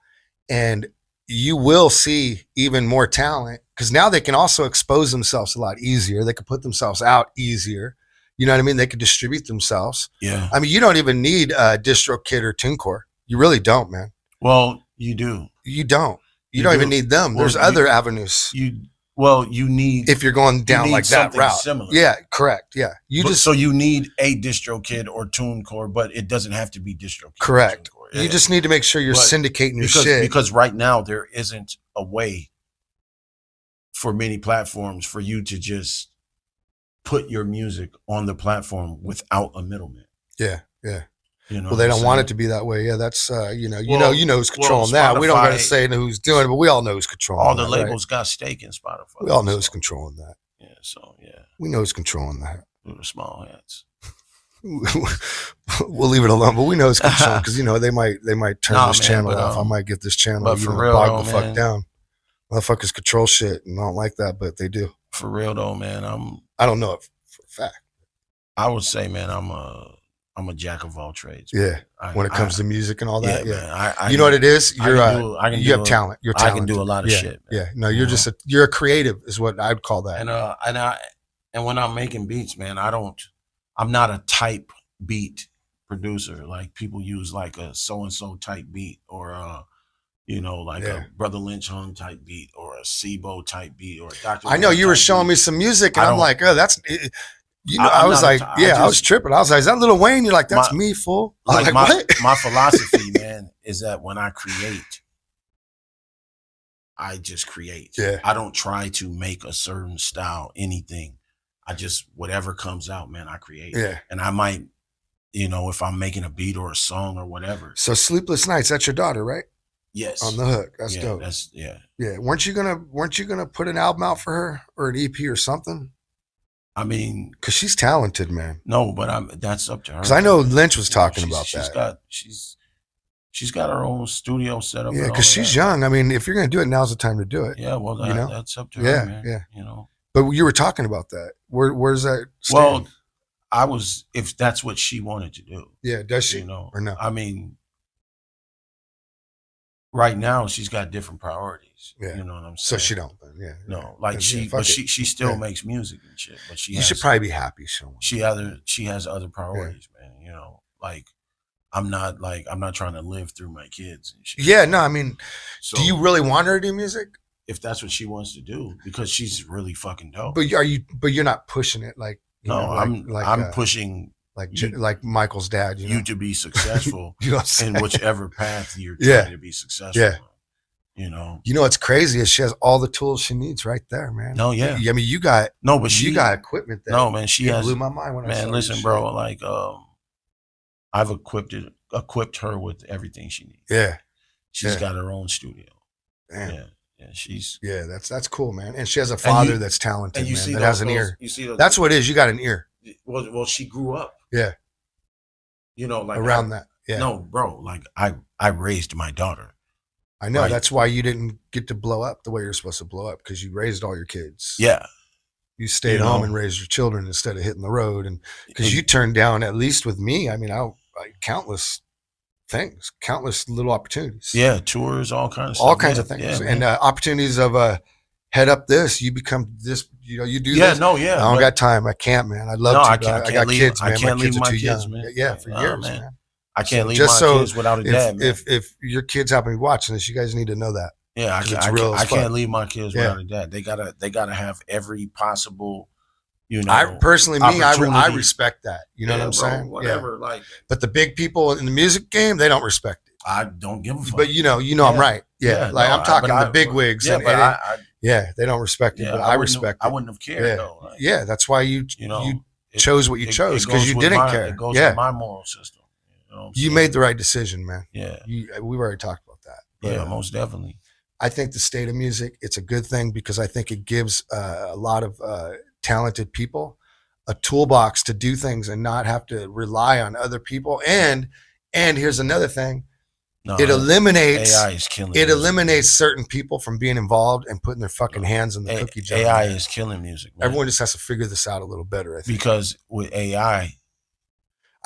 And you will see even more talent, because now they can also expose themselves a lot easier. They can put themselves out easier. You know what I mean? They can distribute themselves. yeah. I mean, you don't even need DistroKid or TuneCore. You really don't, man. Well, you do. You don't. You You don't do. even need them. Well, There's other avenues. You need, If you're going down need like that something route. similar. Yeah, correct. Yeah. so you need a DistroKid or TuneCore, but it doesn't have to be DistroKid. Correct. Or TuneCore. You Yeah. just need to make sure you're But syndicating your shit. Because right now there isn't a way for many platforms for you to just put your music on the platform without a middleman. Yeah. You know, Well, they don't want it to be that way. Yeah, that's you know who's controlling well, that. We don't got to Spotify- say who's doing it, but we all know who's controlling all the that, right? labels got stake in Spotify. We all know who's so, controlling that. yeah. So yeah, We know who's controlling that. with the small hats. We'll leave it alone, but we know it's controlling, because you know they might turn Nah, this man, channel but, off. I might get this channel, but you for know, real, bog though, the fuck man. down. Motherfuckers control shit, and I don't like that, but they do. For real though, man, I don't know it for a fact. I would say, man, I'm a jack of all trades. Yeah, man. when it comes to music and all that. Yeah, man, I you know what it is? I You're can you do have talent. You're I talented. can do a lot of yeah, shit. Man. Yeah, no, you're just you're a creative, is what I'd call that. And when I'm making beats, man, I'm not a type beat producer. Like people use like a so and so type beat, or like a Brother Lynch Hung type beat, or a Sibo type beat, or a Dr. I know you were showing me some music, and I'm like, oh, that's. I was like, I was tripping. I was like, is that Lil Wayne? You're like, that's me, fool. Like what? my philosophy, man, is that when I create, I just create. Yeah. I don't try to make a certain style, anything. I just, whatever comes out, man, I create. Yeah. And I might, if I'm making a beat or a song or whatever. So Sleepless Nights, that's your daughter, right? Yes. On the hook. That's yeah, dope. Yeah. Yeah. Weren't you gonna put an album out for her, or an EP or something? I mean, because she's talented, man. no, but that's up to her. Because I know Lynch was talking She's- about she's that. She's got her own studio set up. Yeah, and all because of she's that. young. I mean, if you're gonna do it, now's the time to do it. Yeah, well, that's up to Yeah, her, man. yeah. You know. But you were talking about that. Where's that? Well, stand? if that's what she wanted to do. Yeah, does she? You know, or no? I mean, right now she's got different priorities. Yeah. You know what I'm So saying? she don't. Then. Yeah. No, like Yeah, but fuck it. she still Yeah. makes music and shit. But You should probably be happy, Sean. she has other priorities, man. You know, like I'm not trying to live through my kids and shit. Yeah, no, I mean, So do you really want her to do music? if that's what she wants to do, because she's really fucking dope. But you're not pushing it like. No, I'm pushing like Michael's dad. you to be successful You know what I'm saying? in whichever path you're Yeah. trying to be successful. Yeah. You know. You know what's crazy is she has all the tools she needs right there, man. No, yeah. I mean, you got she got equipment there. No, man, she It has blew my mind when I saw man, listen, this bro, shit. like I've equipped her with everything she needs. Yeah. She's Yeah. got her own studio. Damn. Yeah. Yeah, she's That's cool, man. And she has a father that's talented, and you man, see that has an those- ear. You see those, That's what it is. You got an ear. well, she grew up. Yeah. You know, like Around that. Yeah. No, bro, like I raised my daughter. I know. Right. That's why you didn't get to blow up the way you're supposed to blow up, because you raised all your kids. Yeah. You stayed You home know. and raised your children instead of hitting the road. And because you turned down, at least with me, I mean, I countless things, countless little opportunities. Yeah, tours, all kinds of stuff. All kinds Yeah, of things. yeah, and man. opportunities of head up this, you become this, you do Yeah, this. no, yeah. I don't but- got time. I can't, man. I'd love No, to. I but can't- I I can't got leave- kids, I man. can't my leave kids are my too kids, young. man. Yeah, for Nah, years, man. man. I can't leave just my so kids without a dad, man. if your kids happen to be watching this, you guys need to know that. Yeah, I 'Cause it's real as can't fuck. leave my kids Yeah. without a dad. They gotta have every possible, you know. I personally, I opportunity. respect that. You know Yeah, what I'm bro, saying? Whatever, like But the big people in the music game, they don't respect it. I don't give a fuck. But I'm Yeah. right. Yeah, Yeah, like no, I'm talking but the big wigs. Yeah, and, but and they don't respect it. yeah, But I wouldn't respect have, it. I wouldn't have cared Yeah, though. Like, yeah. That's why you it- chose what you it- chose, it because goes you with didn't my- care. It goes Yeah, with my moral system. You know what I'm you saying? made the right decision, man. Yeah, We've already talked about that. But, yeah, most definitely. I think the state of music, it's a good thing, because I think it gives a lot of talented people a toolbox to do things and not have to rely on other people. And here's another thing. No, It eliminates AI is killing. it music. eliminates certain people from being involved and putting their fucking hands in the cookie jar. AI is killing music. Man. Everyone just has to figure this out a little better, I think. Because with AI,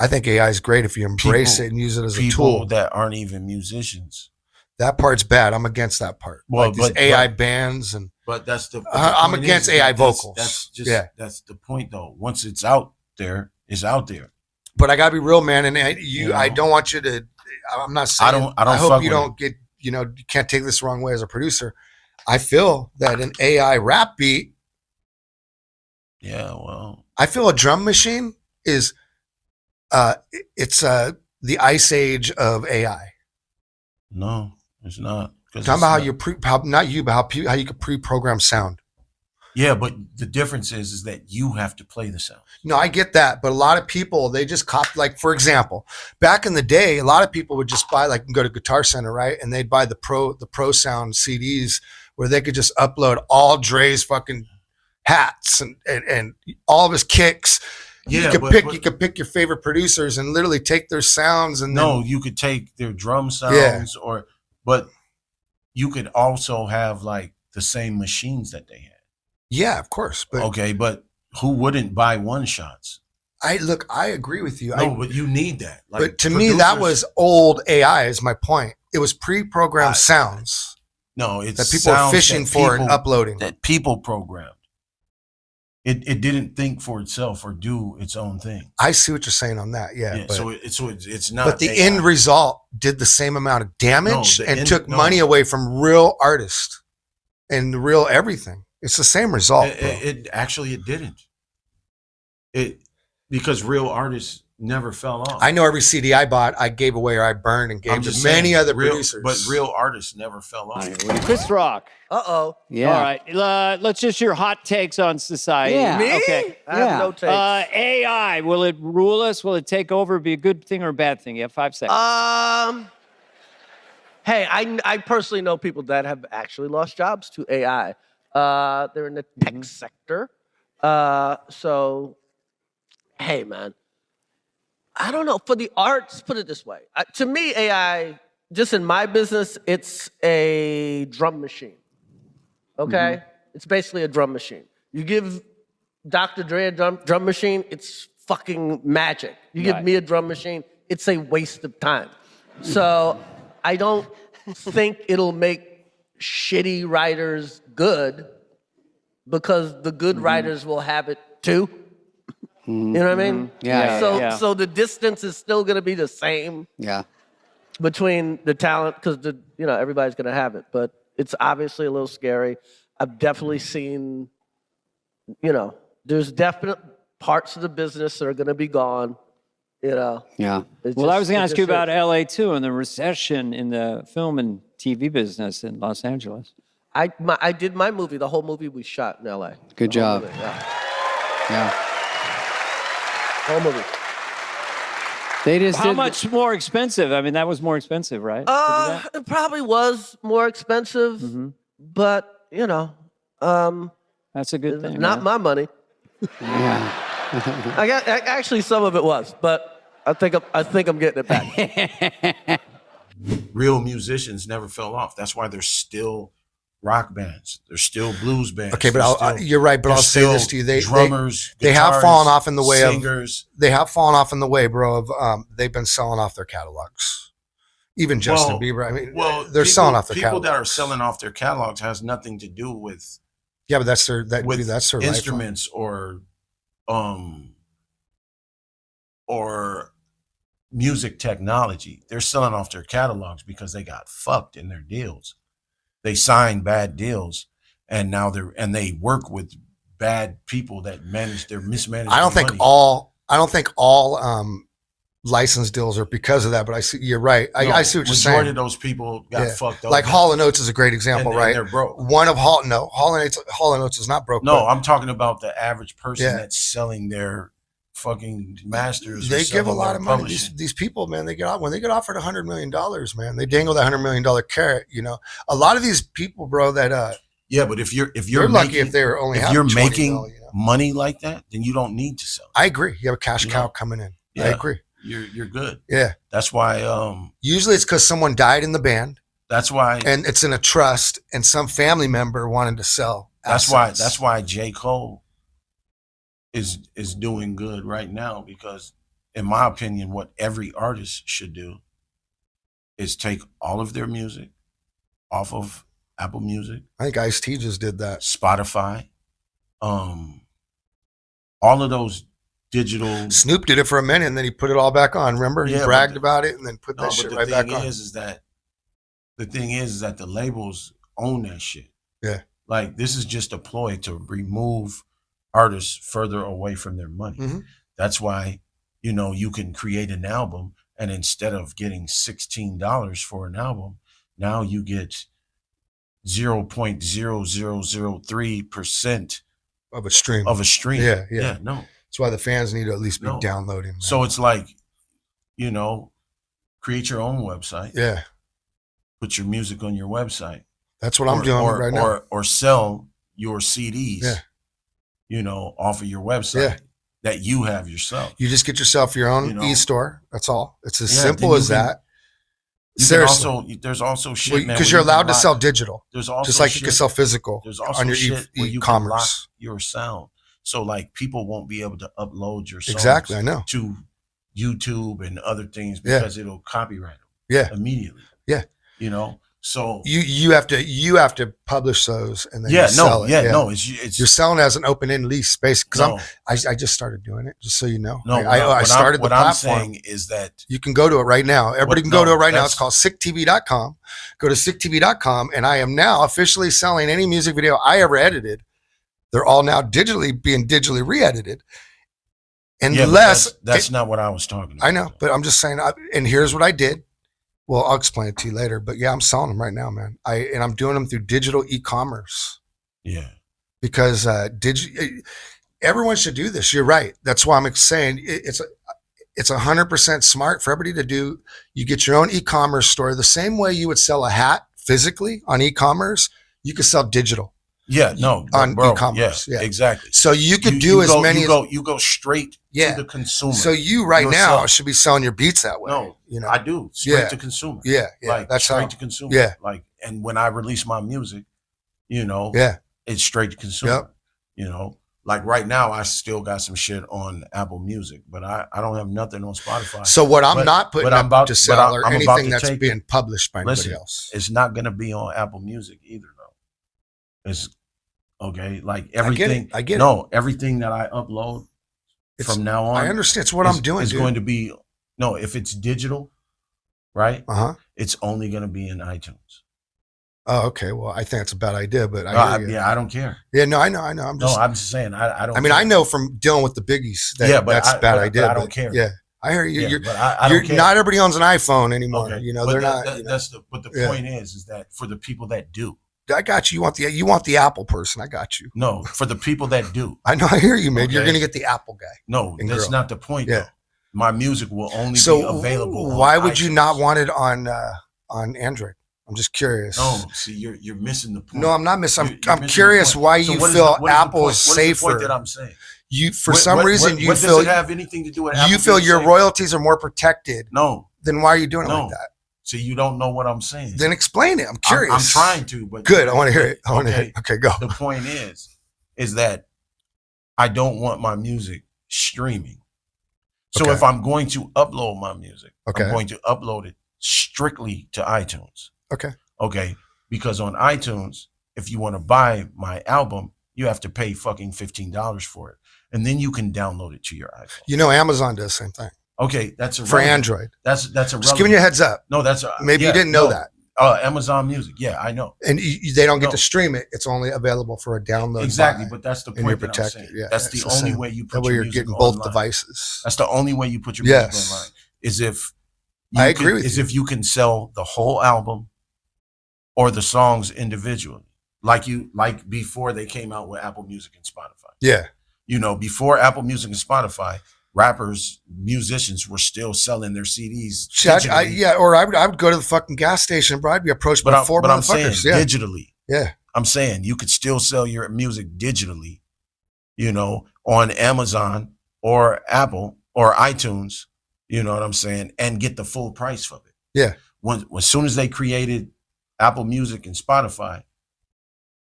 I think AI is great if you embrace it and use it as a people tool. that aren't even musicians. That part's bad. I'm against that part. Well, like these but- AI bands and But that's the. I'm point against is, AI that's- vocals. That's just Yeah. that's the point though. Once it's out there, it's out there. but I gotta be real, man. And You I know? don't want you to. I'm not saying. I don't I hope fuck you with don't get. You can't take this the wrong way as a producer. I feel that an AI rap beat. Yeah, well, I feel a drum machine is. It's the ice age of AI. no, it's not. Talking about how you could pre-program sound. Yeah, but the difference is that you have to play the sound. No, I get that, but a lot of people, they just copy. Like, for example, back in the day, a lot of people would just buy, like, go to Guitar Center, right, and they'd buy the Pro Sound CDs where they could just upload all Dre's fucking hats and all of his kicks. Yeah, you could pick your favorite producers and literally take their sounds and no, then, you could take their drum sounds but you could also have like the same machines that they had. yeah, of course. But Okay, but who wouldn't buy one shots? I agree with you. No, but you need that. Like, but to me, that was old AI. Is my point. It was pre-programmed I- sounds no, it's that people are sounds fishing that for and people- uploading. that people programmed. It didn't think for itself or do its own thing. I see what you're saying on that. Yeah, Yeah, but, so it's not. but the AI. end result did the same amount of damage No, and took money away from real artists and real everything. It's the same result, bro. It didn't. Because real artists never fell off. I know every CD I bought, I gave away or I burned and I'm gave just to many saying, other real- producers. But real artists never fell off. Chris Rock. Uh-oh. Yeah. All right. Let's just your hot takes on society. Yeah. Me? Okay. I have no takes. AI, will it rule us? Will it take over? Be a good thing or a bad thing? You have 5 seconds. Hey, I personally know people that have actually lost jobs to AI. They're in the tech sector. So, hey, man, I don't know. For the arts, put it this way. To me, AI, just in my business, it's a drum machine. Okay? It's basically a drum machine. You give Dr. Dre a drum machine, it's fucking magic. You give me a drum machine, it's a waste of time. So I don't think it'll make shitty writers good, because the good writers will have it too. You know what I mean? Yeah. So the distance is still going to be the same. Yeah. Between the talent, because everybody's going to have it, but it's obviously a little scary. I've definitely seen, there's definite parts of the business that are going to be gone. Yeah. Well, I was going to ask you about LA too, and the recession in the film and TV business in Los Angeles. I did my movie. The whole movie we shot in LA. Good job. Movie, Yeah. Whole movie. They just How did much more expensive? I mean, that was more expensive, right? It probably was more expensive, but That's a good thing. not man. my money. Yeah. Actually, some of it was, but I think I'm getting it back. Real musicians never fell off. That's why there's still rock bands. There's still blues bands. Okay, but you're right. But I'll say this to you: drummers, they have fallen off in the way singers. They have fallen off in the way, bro. Of they've been selling off their catalogs. Even Justin Bieber. I mean, they're selling off their people catalogs. that are selling off their catalogs has nothing to do with Yeah, but that's their instruments or music technology. They're selling off their catalogs because they got fucked in their deals. They signed bad deals, and now they work with bad people that mismanage. I don't think all license deals are because of that, but I see you're right. I see what you're saying. Majority of those people got fucked up. Like Hall & Oates is a great example, and right? they're broke. Hall & Oates is not broke. No, but I'm talking about the average person that's selling their fucking masters. they or give a selling lot their of money. publishing. These people, man, when they get offered $100 million, man, they dangle that $100 million carrot. A lot of these people, bro, that yeah, but if you're they're lucky if they're only if you're 20 making mil, money like that, then you don't need to sell. I agree. You have a cash cow coming in. Yeah, I agree. You're good. Yeah. That's why Usually it's because someone died in the band. That's why and it's in a trust and some family member wanted to sell. That's why J. Cole is doing good right now, because in my opinion, what every artist should do is take all of their music off of Apple Music. I think Ice-T just did that. Spotify. All of those digital. Snoop did it for a minute and then he put it all back on. Remember? He bragged about it and then put that shit right back on. The thing is that the labels own that shit. Yeah. Like, this is just a ploy to remove artists further away from their money. Mm-hmm. That's why, you can create an album, and instead of getting $16 for an album, now you get 0.0003% of a stream. Yeah. No. That's why the fans need to at least be downloading. Man. So it's like, create your own website. Yeah. Put your music on your website. That's what I'm doing right now. Or sell your CDs, off of your website that you have yourself. You just get yourself your own e-store. That's all. It's as simple as that. Seriously. There's also shit, because you're allowed to sell digital. There's also just like you can sell physical on your e-commerce. Your sound. So like people won't be able to upload your songs I know. to YouTube and other things because it'll copyright them immediately. Yeah. So you have to publish those and then sell it. It's you're selling as an open-end lease space because I just started doing it, just so you know. No, I started the platform. I'm saying is that you can go to it right now. Everybody can go to it right now. It's called sicktv.com. Go to sicktv.com, and I am now officially selling any music video I ever edited. They're all now being digitally re-edited. Unless that's not what I was talking about. I know, but I'm just saying. And here's what I did. Well, I'll explain it to you later. But yeah, I'm selling them right now, man. I'm doing them through digital e-commerce. Yeah. Because everyone should do this. You're right. That's why I'm saying it's 100% smart for everybody to do. You get your own e-commerce store the same way you would sell a hat physically on e-commerce. You can sell digital. Yeah, no, on bro, e-commerce. Yeah, Yeah, exactly. So you could do as many. You go straight Yeah. to the consumer. So you right yourself. now should be selling your beats that way. No, you know, I do straight Yeah. to consumer. Yeah, like that's straight how. to consumer. Yeah. Like, and when I release my music, you know, Yeah. it's straight to consumer. Yep. You know, like right now, I still got some shit on Apple Music, but I don't have nothing on Spotify. So what I'm But- not putting but I'm up about- to but sell or I'm about anything to that's take being it. published by anybody Listen, else. it's not gonna be on Apple Music either, though. It's okay. Like I get everything. it. I get it. No, everything that I upload from now on. I understand. It's what I'm doing. It's dude. going to be if it's digital, right? It's only going to be in iTunes. Oh, okay. Well, I think it's a bad idea, but I hear you. I don't care. Yeah, no, I know. I'm just. No, I'm just saying. I don't. I mean, care. I know from dealing with the biggies that Yeah, but that's a bad idea. But I don't care. Yeah, I hear you. Yeah, you're, but I don't care. Not everybody owns an iPhone anymore. Okay. You know, But they're that- not. That's the. But the Yeah. point is that for the people that do. I got you. You want the Apple person. I got you. No, for the people that do. I know. I hear you, man. Okay. You're gonna get the Apple guy. No, and that's girl. not the point. Yeah. Though. My music will only be So available. on why would you iTunes. not want it on Android? I'm just curious. No, see, you're missing the point. No, I'm not missing. You're I'm missing curious the point. why So you what is feel the- what is the Apple point? is What is the safer. point that I'm saying? You for some reason you what feel does it have anything to do with you Apple feel being your safer? royalties are more protected. No, Then why are you doing it no. like that? So you don't know what I'm saying. Then explain it. I'm curious. I'm trying to, but Good. I want to hear it. I want to hear Okay. it. Okay, go. The point is that I don't want my music streaming. So Okay. if I'm going to upload my music, Okay. I'm going to upload it strictly to iTunes. Okay. Okay. Because on iTunes, if you want to buy my album, you have to pay fucking $15 for it. And then you can download it to your iPhone. You know, Amazon does the same thing Okay, that's for Android. That's irrelevant. Just giving you a heads up. No, that's Maybe you didn't know that. Amazon Music. Yeah, I know. And they don't get No. to stream it. It's only available for a download. Exactly, buy, but that's the and you're point that I'm protected. saying. Yeah, That's the it's the only same. way you That put way your you're music getting both online. devices. That's the only way you put your music Yes. online. Is if I agree with is you. if you can sell the whole album or the songs individually, like before they came out with Apple Music and Spotify. Yeah. You know, before Apple Music and Spotify, rappers, musicians were still selling their CDs. digitally. Or I would go to the fucking gas station, bro. I'd be approached by four I'm saying motherfuckers. Yeah. digitally. Yeah. I'm saying you could still sell your music digitally, you know, on Amazon or Apple or iTunes, you know what I'm saying, and get the full price of it. Yeah. As soon as they created Apple Music and Spotify,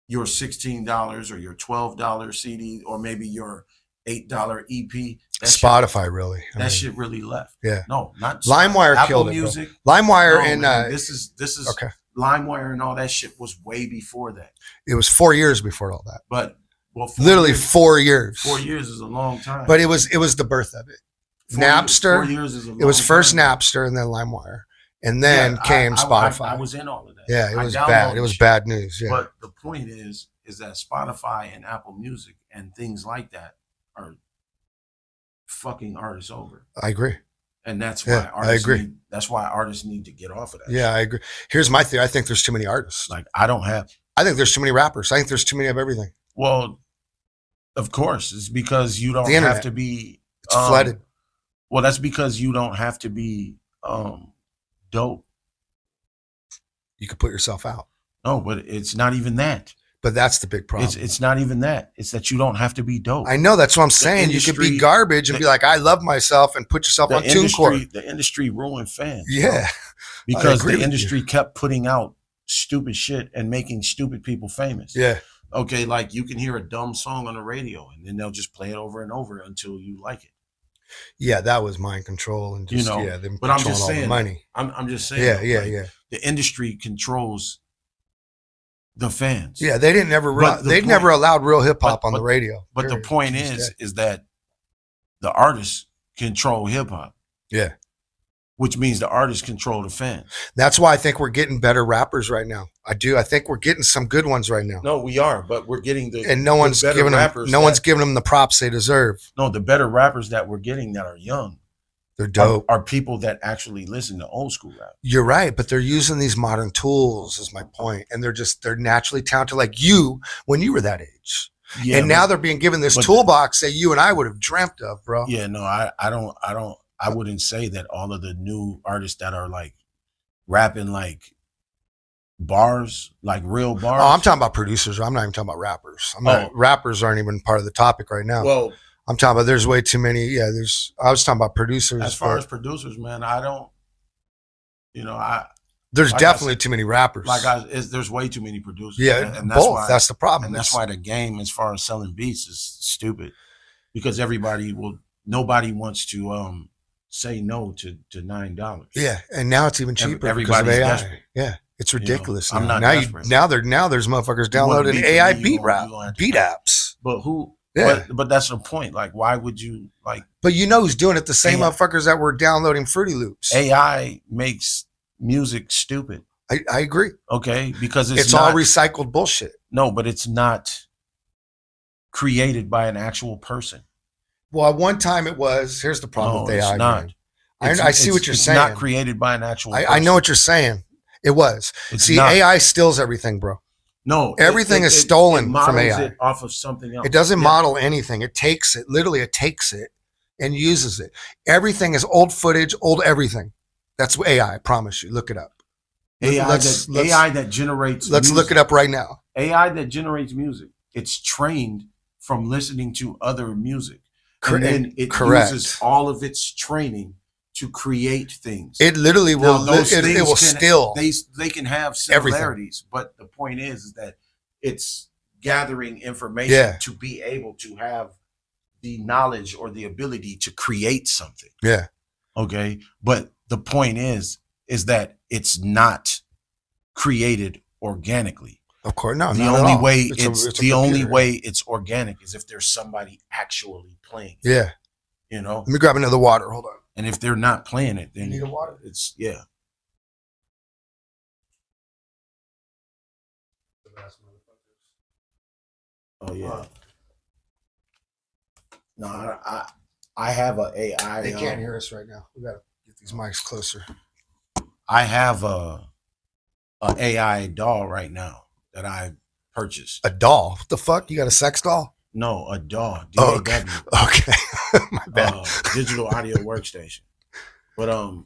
your $16 or your $12 CD or maybe your $8 EP, Spotify really. That shit really left. Yeah. No, not LimeWire Apple killed it. Music. Bro. LimeWire No, and man, this is okay. LimeWire and all that shit was way before that. It was 4 years before all that. But well, Literally 4 years. 4 years is a long time. But it was the birth of it. 4 years is a long it was first time. Napster and then LimeWire. And then came Spotify. I was in all of that. Yeah, it I was downloaded bad. It was shit. bad news. Yeah. But the point is that Spotify and Apple Music and things like that are fucking artists over. I agree. And that's why Yeah, I artists agree. that's why artists need to get off of that. Yeah, I agree. Here's my theory. I think there's too many artists. Like I think there's too many rappers. I think there's too many of everything. Well, of course, it's because you don't The have internet. to be It's flooded. Well, that's because you don't have to be dope. You could put yourself out. No, but it's not even that. But that's the big problem. It's not even that. It's that you don't have to be dope. I know, that's what I'm saying. You could be garbage and be like, I love myself and put yourself on TuneCore. The industry ruined fans. Yeah. Bro. Because agree the with industry kept putting out stupid shit and making stupid people famous. Yeah. Okay, like you can hear a dumb song on the radio and then they'll just play it over and over until you like it. Yeah, that was mind control and just them but I'm controlling just all saying, the money. I'm just saying. Yeah, like, yeah. The industry controls the fans. Yeah, they didn't ever never allowed real hip hop on the radio. But the period. point is that the artists control hip hop. Yeah. Which means the artists control the fans. That's why I think we're getting better rappers right now. I do. I think we're getting some good ones right now. No, we are, but we're getting no one's giving them the props they deserve. No, the better rappers that we're getting that are young, they're dope. Are people that actually listen to old school rap. You're right, but they're using these modern tools is my point. And they're naturally talented like you when you were that age. Yeah, and now they're being given this toolbox that you and I would have dreamt of, bro. Yeah, no, I wouldn't say that all of the new artists that are like rapping like bars, like real bars. Oh, I'm talking about producers. I'm not even talking about rappers. Rappers aren't even part of the topic right now. Well, I'm talking about there's way too many. Yeah, I was talking about producers. as far as producers, man, I don't. There's like definitely too many rappers. There's way too many producers. Yeah, and that's both. why, that's the problem. And that's why the game, as far as selling beats, is stupid, because nobody wants to say no to $9. Yeah, and now it's even cheaper. Everybody's desperate. Yeah, it's ridiculous. I'm not now. desperate. Now there's motherfuckers downloading AI beat apps. But who? Yeah. But that's the point. Like, why would you like? But you know who's doing it? The same motherfuckers that were downloading Fruity Loops. AI makes music stupid. I agree. Okay, because it's all recycled bullshit. No, but it's not created by an actual person. Well, at one time it was. Here's the problem with AI. It's not. I see what you're saying. It's not created by an actual person. I know what you're saying. It was. AI steals everything, bro. No, everything is stolen from AI. It off of something else. It doesn't model anything. It takes it. Literally, it takes it and uses it. Everything is old footage, old everything. That's AI. I promise you. Look it up. AI that generates. Let's look it up right now. AI that generates music. It's trained from listening to other music, and then it uses all of its training to create things. It literally will. It will steal. They can have similarities, but the point is that it's gathering information to be able to have the knowledge or the ability to create something. Yeah. Okay. But the point is that it's not created organically. Of course, no. The only way it's organic is if there's somebody actually playing it. Yeah. You know. Let me grab another water. Hold on. And if they're not playing it, then you need a water. It's yeah. Oh yeah. No, I have a AI. They can't hear us right now. We gotta get these mics closer. I have a AI doll right now that I purchased. A doll? What the fuck? You got a sex doll? No, a DAW. Oh, DAW. Okay. My bad. Digital audio workstation. But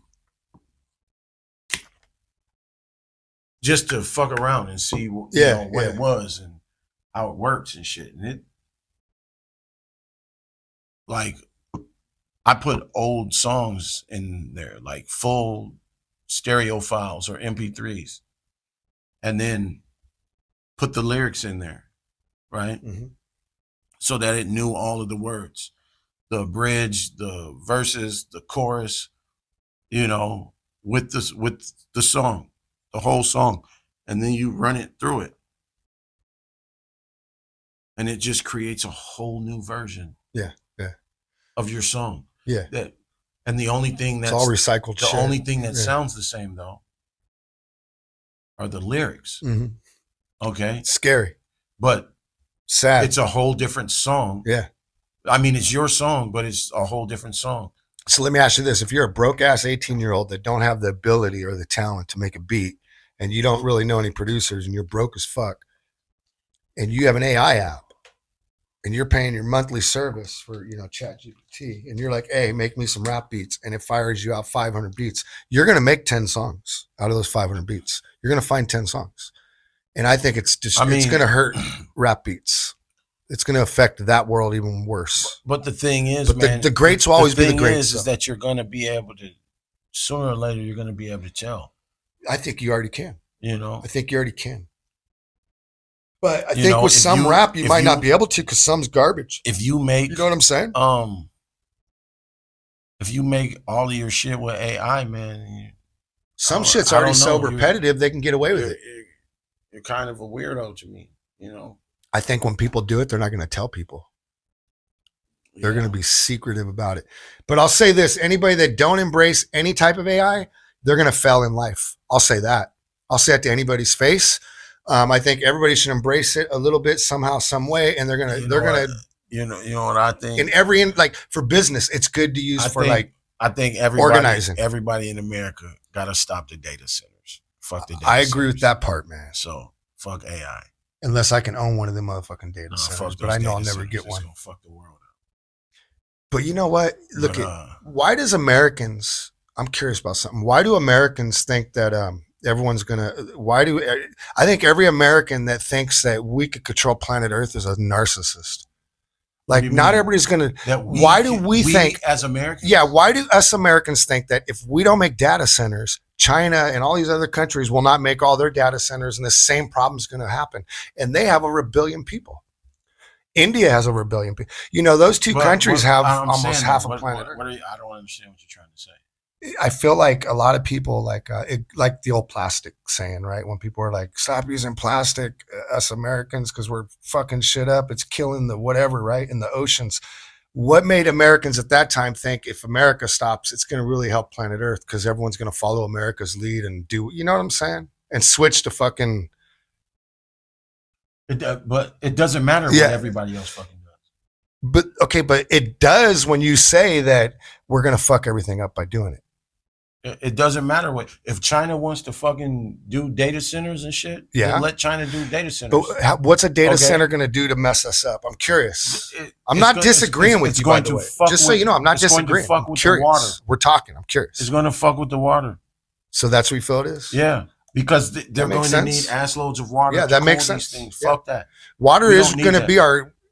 just to fuck around and see what it was and how it works and shit. And it, like, I put old songs in there, like full stereo files or MP3s, and then put the lyrics in there, right? Mm-hmm. So that it knew all of the words, the bridge, the verses, the chorus, you know, with the song, the whole song, and then you run it through it, and it just creates a whole new version. Yeah. Of your song. Yeah. And the only thing that's all recycled. The only thing that sounds the same though are the lyrics. Mm-hmm. Okay. It's scary, but sad. It's a whole different song. Yeah. I mean, it's your song, but it's a whole different song. So let me ask you this. If you're a broke ass 18-year-old that don't have the ability or the talent to make a beat, and you don't really know any producers, and you're broke as fuck, and you have an AI app, and you're paying your monthly service for, ChatGPT, and you're like, hey, make me some rap beats, and it fires you out 500 beats, you're going to make 10 songs out of those 500 beats. You're going to find 10 songs. And I think it's just, it's going to hurt rap beats. It's going to affect that world even worse. But the thing is, the greats will always be the greats. Is that you're going to be able to, sooner or later, you're going to be able to tell. I think you already can. I think you already can. But I think with some rap, you might not be able to because some's garbage. If you make, you know what I'm saying? If you make all of your shit with AI, man, some shit's already so repetitive they can get away with it. You're kind of a weirdo to me, I think when people do it, they're not going to tell people. They're going to be secretive about it. But I'll say this: anybody that don't embrace any type of AI, they're going to fail in life. I'll say that. I'll say it to anybody's face. I think everybody should embrace it a little bit somehow, some way, and they're gonna. You know what I think. For business, it's good to use I think organizing. Everybody in America got to stop the data centers. Fuck the data I centers. agree with that part, man. So fuck AI. Unless I can own one of them motherfucking data centers, but I know I'll never get one. Fuck the world up. But you know what? Look, why does Americans? I'm curious about something. Why do Americans think that Everyone's gonna. I think every American that thinks that we could control planet Earth is a narcissist. Like, not everybody's gonna. Why do we think as Americans? Yeah, why do us Americans think that if we don't make data centers, China and all these other countries will not make all their data centers, and the same problem is going to happen? And they have over 1 billion people. India has over 1 billion people. You know, those two countries have almost half a planet Earth. I don't understand what you're trying to say. I feel like a lot of people like the old plastic saying, right? When people are like, stop using plastic, us Americans, because we're fucking shit up. It's killing the whatever, right? In the oceans. What made Americans at that time think if America stops, it's going to really help planet Earth because everyone's going to follow America's lead and do, you know what I'm saying? And switch to fucking. But it doesn't matter what everybody else fucking does. But it does when you say that we're going to fuck everything up by doing it. It doesn't matter what, if China wants to fucking do data centers and shit, then let China do data centers. But what's a data center going to do to mess us up? I'm curious. I'm not disagreeing with you, by the way. Just so you know, I'm not disagreeing. I'm curious. We're talking. I'm curious. It's going to fuck with the water. So that's what you feel it is? Yeah. Because they're going to need ass loads of water. Yeah, that makes sense. Fuck that. Water is going to be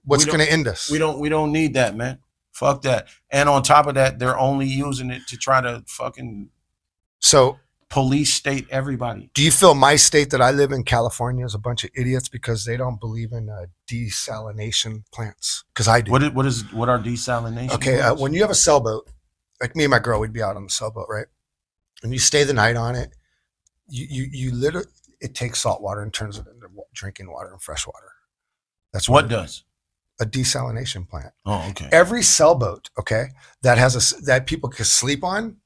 what's going to end us. We don't need that, man. Fuck that. And on top of that, they're only using it to try to fucking police state everybody. Do you feel my state that I live in, California, is a bunch of idiots because they don't believe in desalination plants? Because I do. What are desalination? Okay, when you have a sailboat, like me and my girl, we'd be out on the sailboat, right? And you stay the night on it. You literally, it takes salt water and turns it into drinking water and fresh water. That's what does a desalination plant. Oh, okay. Every sailboat, okay, that people can sleep on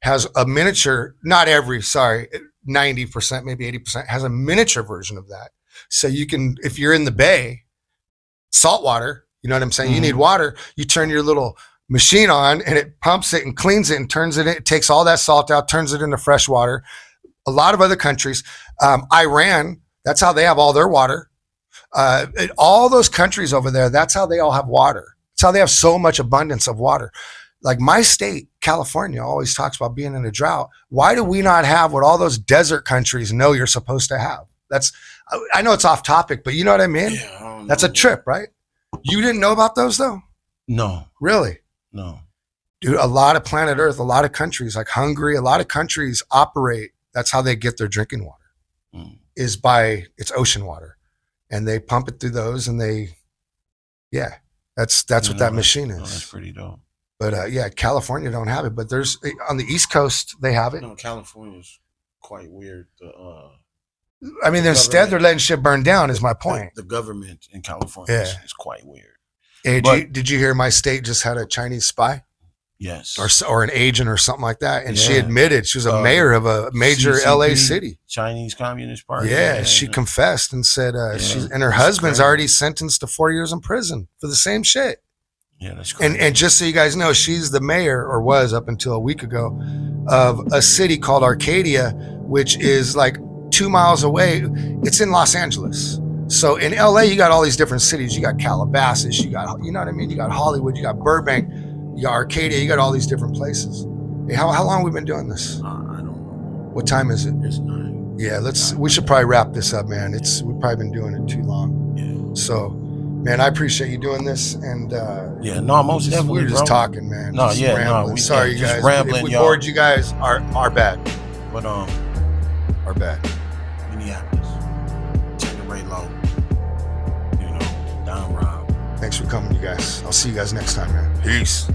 has a miniature. Not every, sorry, 90%, maybe 80% has a miniature version of that. So you can, if you're in the bay, salt water, you know what I'm saying? You need water. You turn your little machine on and it pumps it and cleans it and turns it in. It takes all that salt out, turns it into fresh water. A lot of other countries, Iran, that's how they have all their water. All those countries over there, that's how they all have water. That's how they have so much abundance of water. Like my state, California, always talks about being in a drought. Why do we not have what all those desert countries know you're supposed to have? I know it's off topic, but you know what I mean? Yeah, that's a trip, right? You didn't know about those though? No. Really? No. Dude, a lot of planet Earth, a lot of countries like Hungary, a lot of countries operate. That's how they get their drinking water is by it's ocean water. And they pump it through those and that's what that machine is. That's pretty dope. But California don't have it, but there's on the East Coast, they have it. No, California's quite weird. I mean, instead they're letting shit burn down is my point. The government in California is quite weird. Hey, did you hear my state just had a Chinese spy? Yes. Or an agent or something like that. And she admitted she was a mayor of a major CCP, LA city. Chinese Communist Party. Yeah, she confessed and said and her husband's already sentenced to 4 years in prison for the same shit. Yeah, that's crazy. And just so you guys know, she's the mayor, or was up until a week ago, of a city called Arcadia, which is like 2 miles away. It's in Los Angeles. So in LA, you got all these different cities. You got Calabasas, you got, you know what I mean? You got Hollywood, you got Burbank, you got Arcadia, you got all these different places. Hey, how long have we been doing this? I don't know. What time is it? It's 9. Yeah, we should probably wrap this up, man. We've probably been doing it too long. Yeah. So, man, I appreciate you doing this. And most definitely. We're just talking, man. No, just rambling. Sorry, you guys. Rambling, if we bored you guys, our bad. But our bad. Minneapolis, TANQUERAY LOCC, Don Rob. Thanks for coming, you guys. I'll see you guys next time, man. Peace.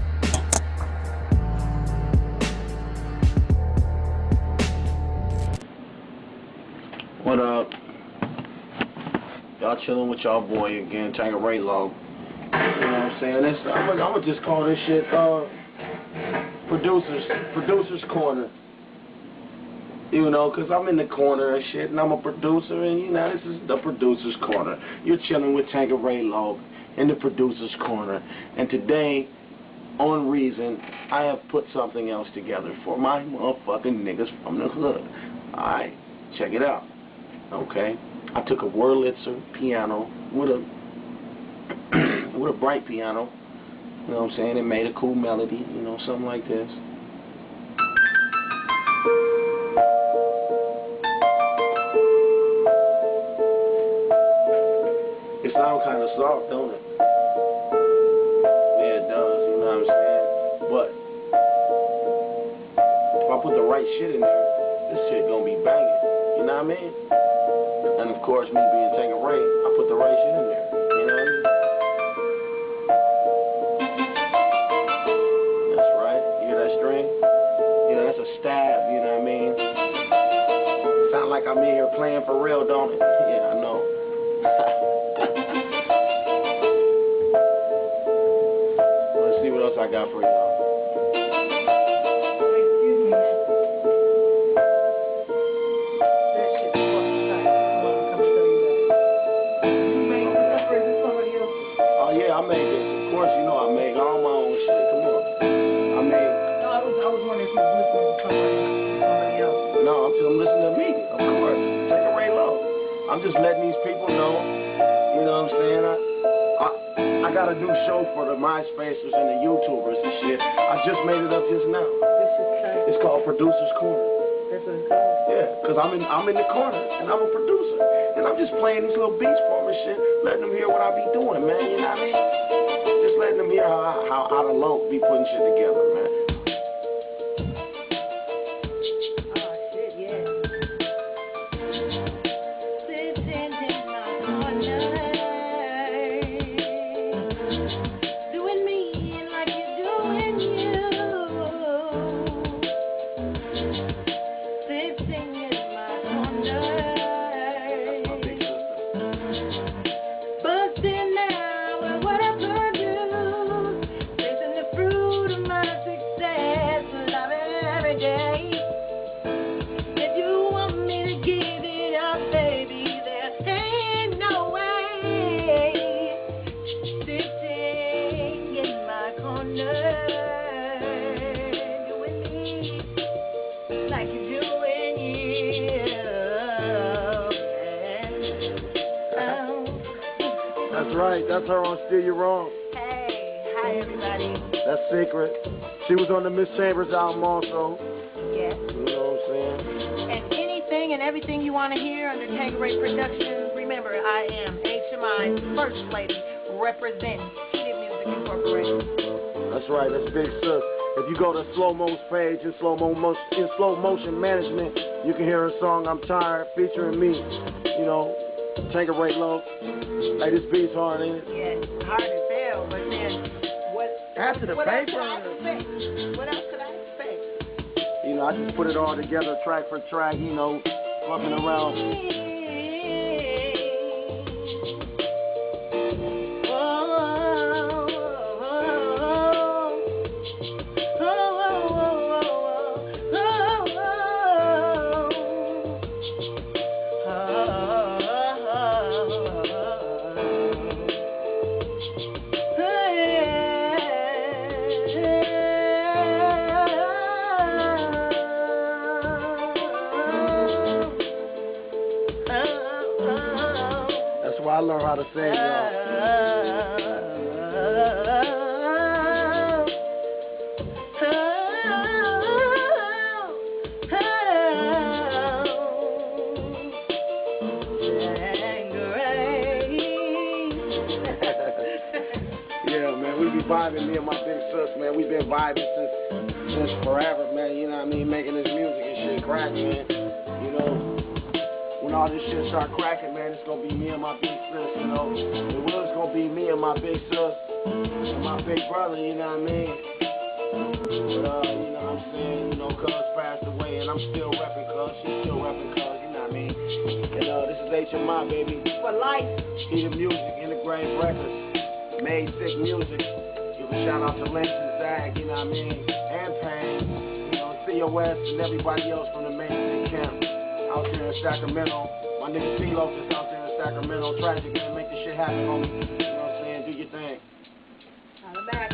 What up? Y'all chilling with y'all boy again, TANQUERAY LOCC. You know what I'm saying? I'm gonna just call this shit producer's corner. You know, cause I'm in the corner and shit, and I'm a producer, and this is the producer's corner. You're chilling with TANQUERAY LOCC in the producer's corner, and today, on Reason, I have put something else together for my motherfucking niggas from the hood. All right, check it out. Okay, I took a Wurlitzer piano with a bright piano. You know what I'm saying? It made a cool melody. Something like this. sound kind of soft, don't it? Yeah, it does, you know what I'm saying? But if I put the right shit in there, this shit gonna be banging. You know what I mean? And of course, me being Tanqueray, I put the right shit in there. You know what I mean? That's right. You hear that string? You know, that's a stab, you know what I mean? Sound like I'm in here playing for real, don't it? Yeah, I know. Let's see what else I got for y'all. Oh yeah, I made this. Of course, you know I made all my own shit. Come on. I made. No, I was wondering if you were listening to somebody else. No, I'm listening to me. Of course. Tanqueray Loc. I'm just letting these people know. You know what I'm saying? I got a new show for the MySpacers and the YouTubers and shit. I just made it up just now. It's called Producer's Corner. That's what it's called? Yeah, because I'm in the corner and I'm a producer. And I'm just playing these little beats for them and shit, letting them hear what I be doing, man. You know what I mean? Just letting them hear how the Loc be putting shit together, man. That's right, that's her on Still You Wrong. Hey, hi everybody. That's Secret. She was on the Miss Chambers album also. Yes. You know what I'm saying? And anything and everything you want to hear under Tanqueray Productions, remember, I am HMI's First Lady representing Heated Music Incorporated. That's right, that's Big Sis. If you go to Slow Mo's page in Slow Motion Management, you can hear her song I'm Tired featuring me. You know, Tanqueray Loc. Hey, this beat's hard, ain't it? Yeah, hard as hell, but then what else could I expect? What else could I expect? You know, I just put it all together track for track, you know, fucking around. I learned how to sing, y'all. Yeah, man, we be vibing, me and my big sis, man. We been vibing since forever, man. You know what I mean? Making this music and shit crack, man. You know, when all this shit start cracking, man, it's gonna be me and my big sis, you know. It was gonna be me and my big sis and my big brother, you know what I mean? But, you know what I'm saying? You know, cuz passed away and I'm still repping cuz, she's still repping cuz, you know what I mean? And this is HMI, baby. For life. Heated Music, Integrated Records, Madesicc Muzicc. Give a shout out to Lynch and Zag, you know what I mean? And Payne, you know, COS and everybody else from the Madesicc camp. Out there in Sacramento. My nigga CeeLo just out there in Sacramento. Tragic, man. Make this shit happen, homie. You know what I'm saying? Do your thing. Holla back.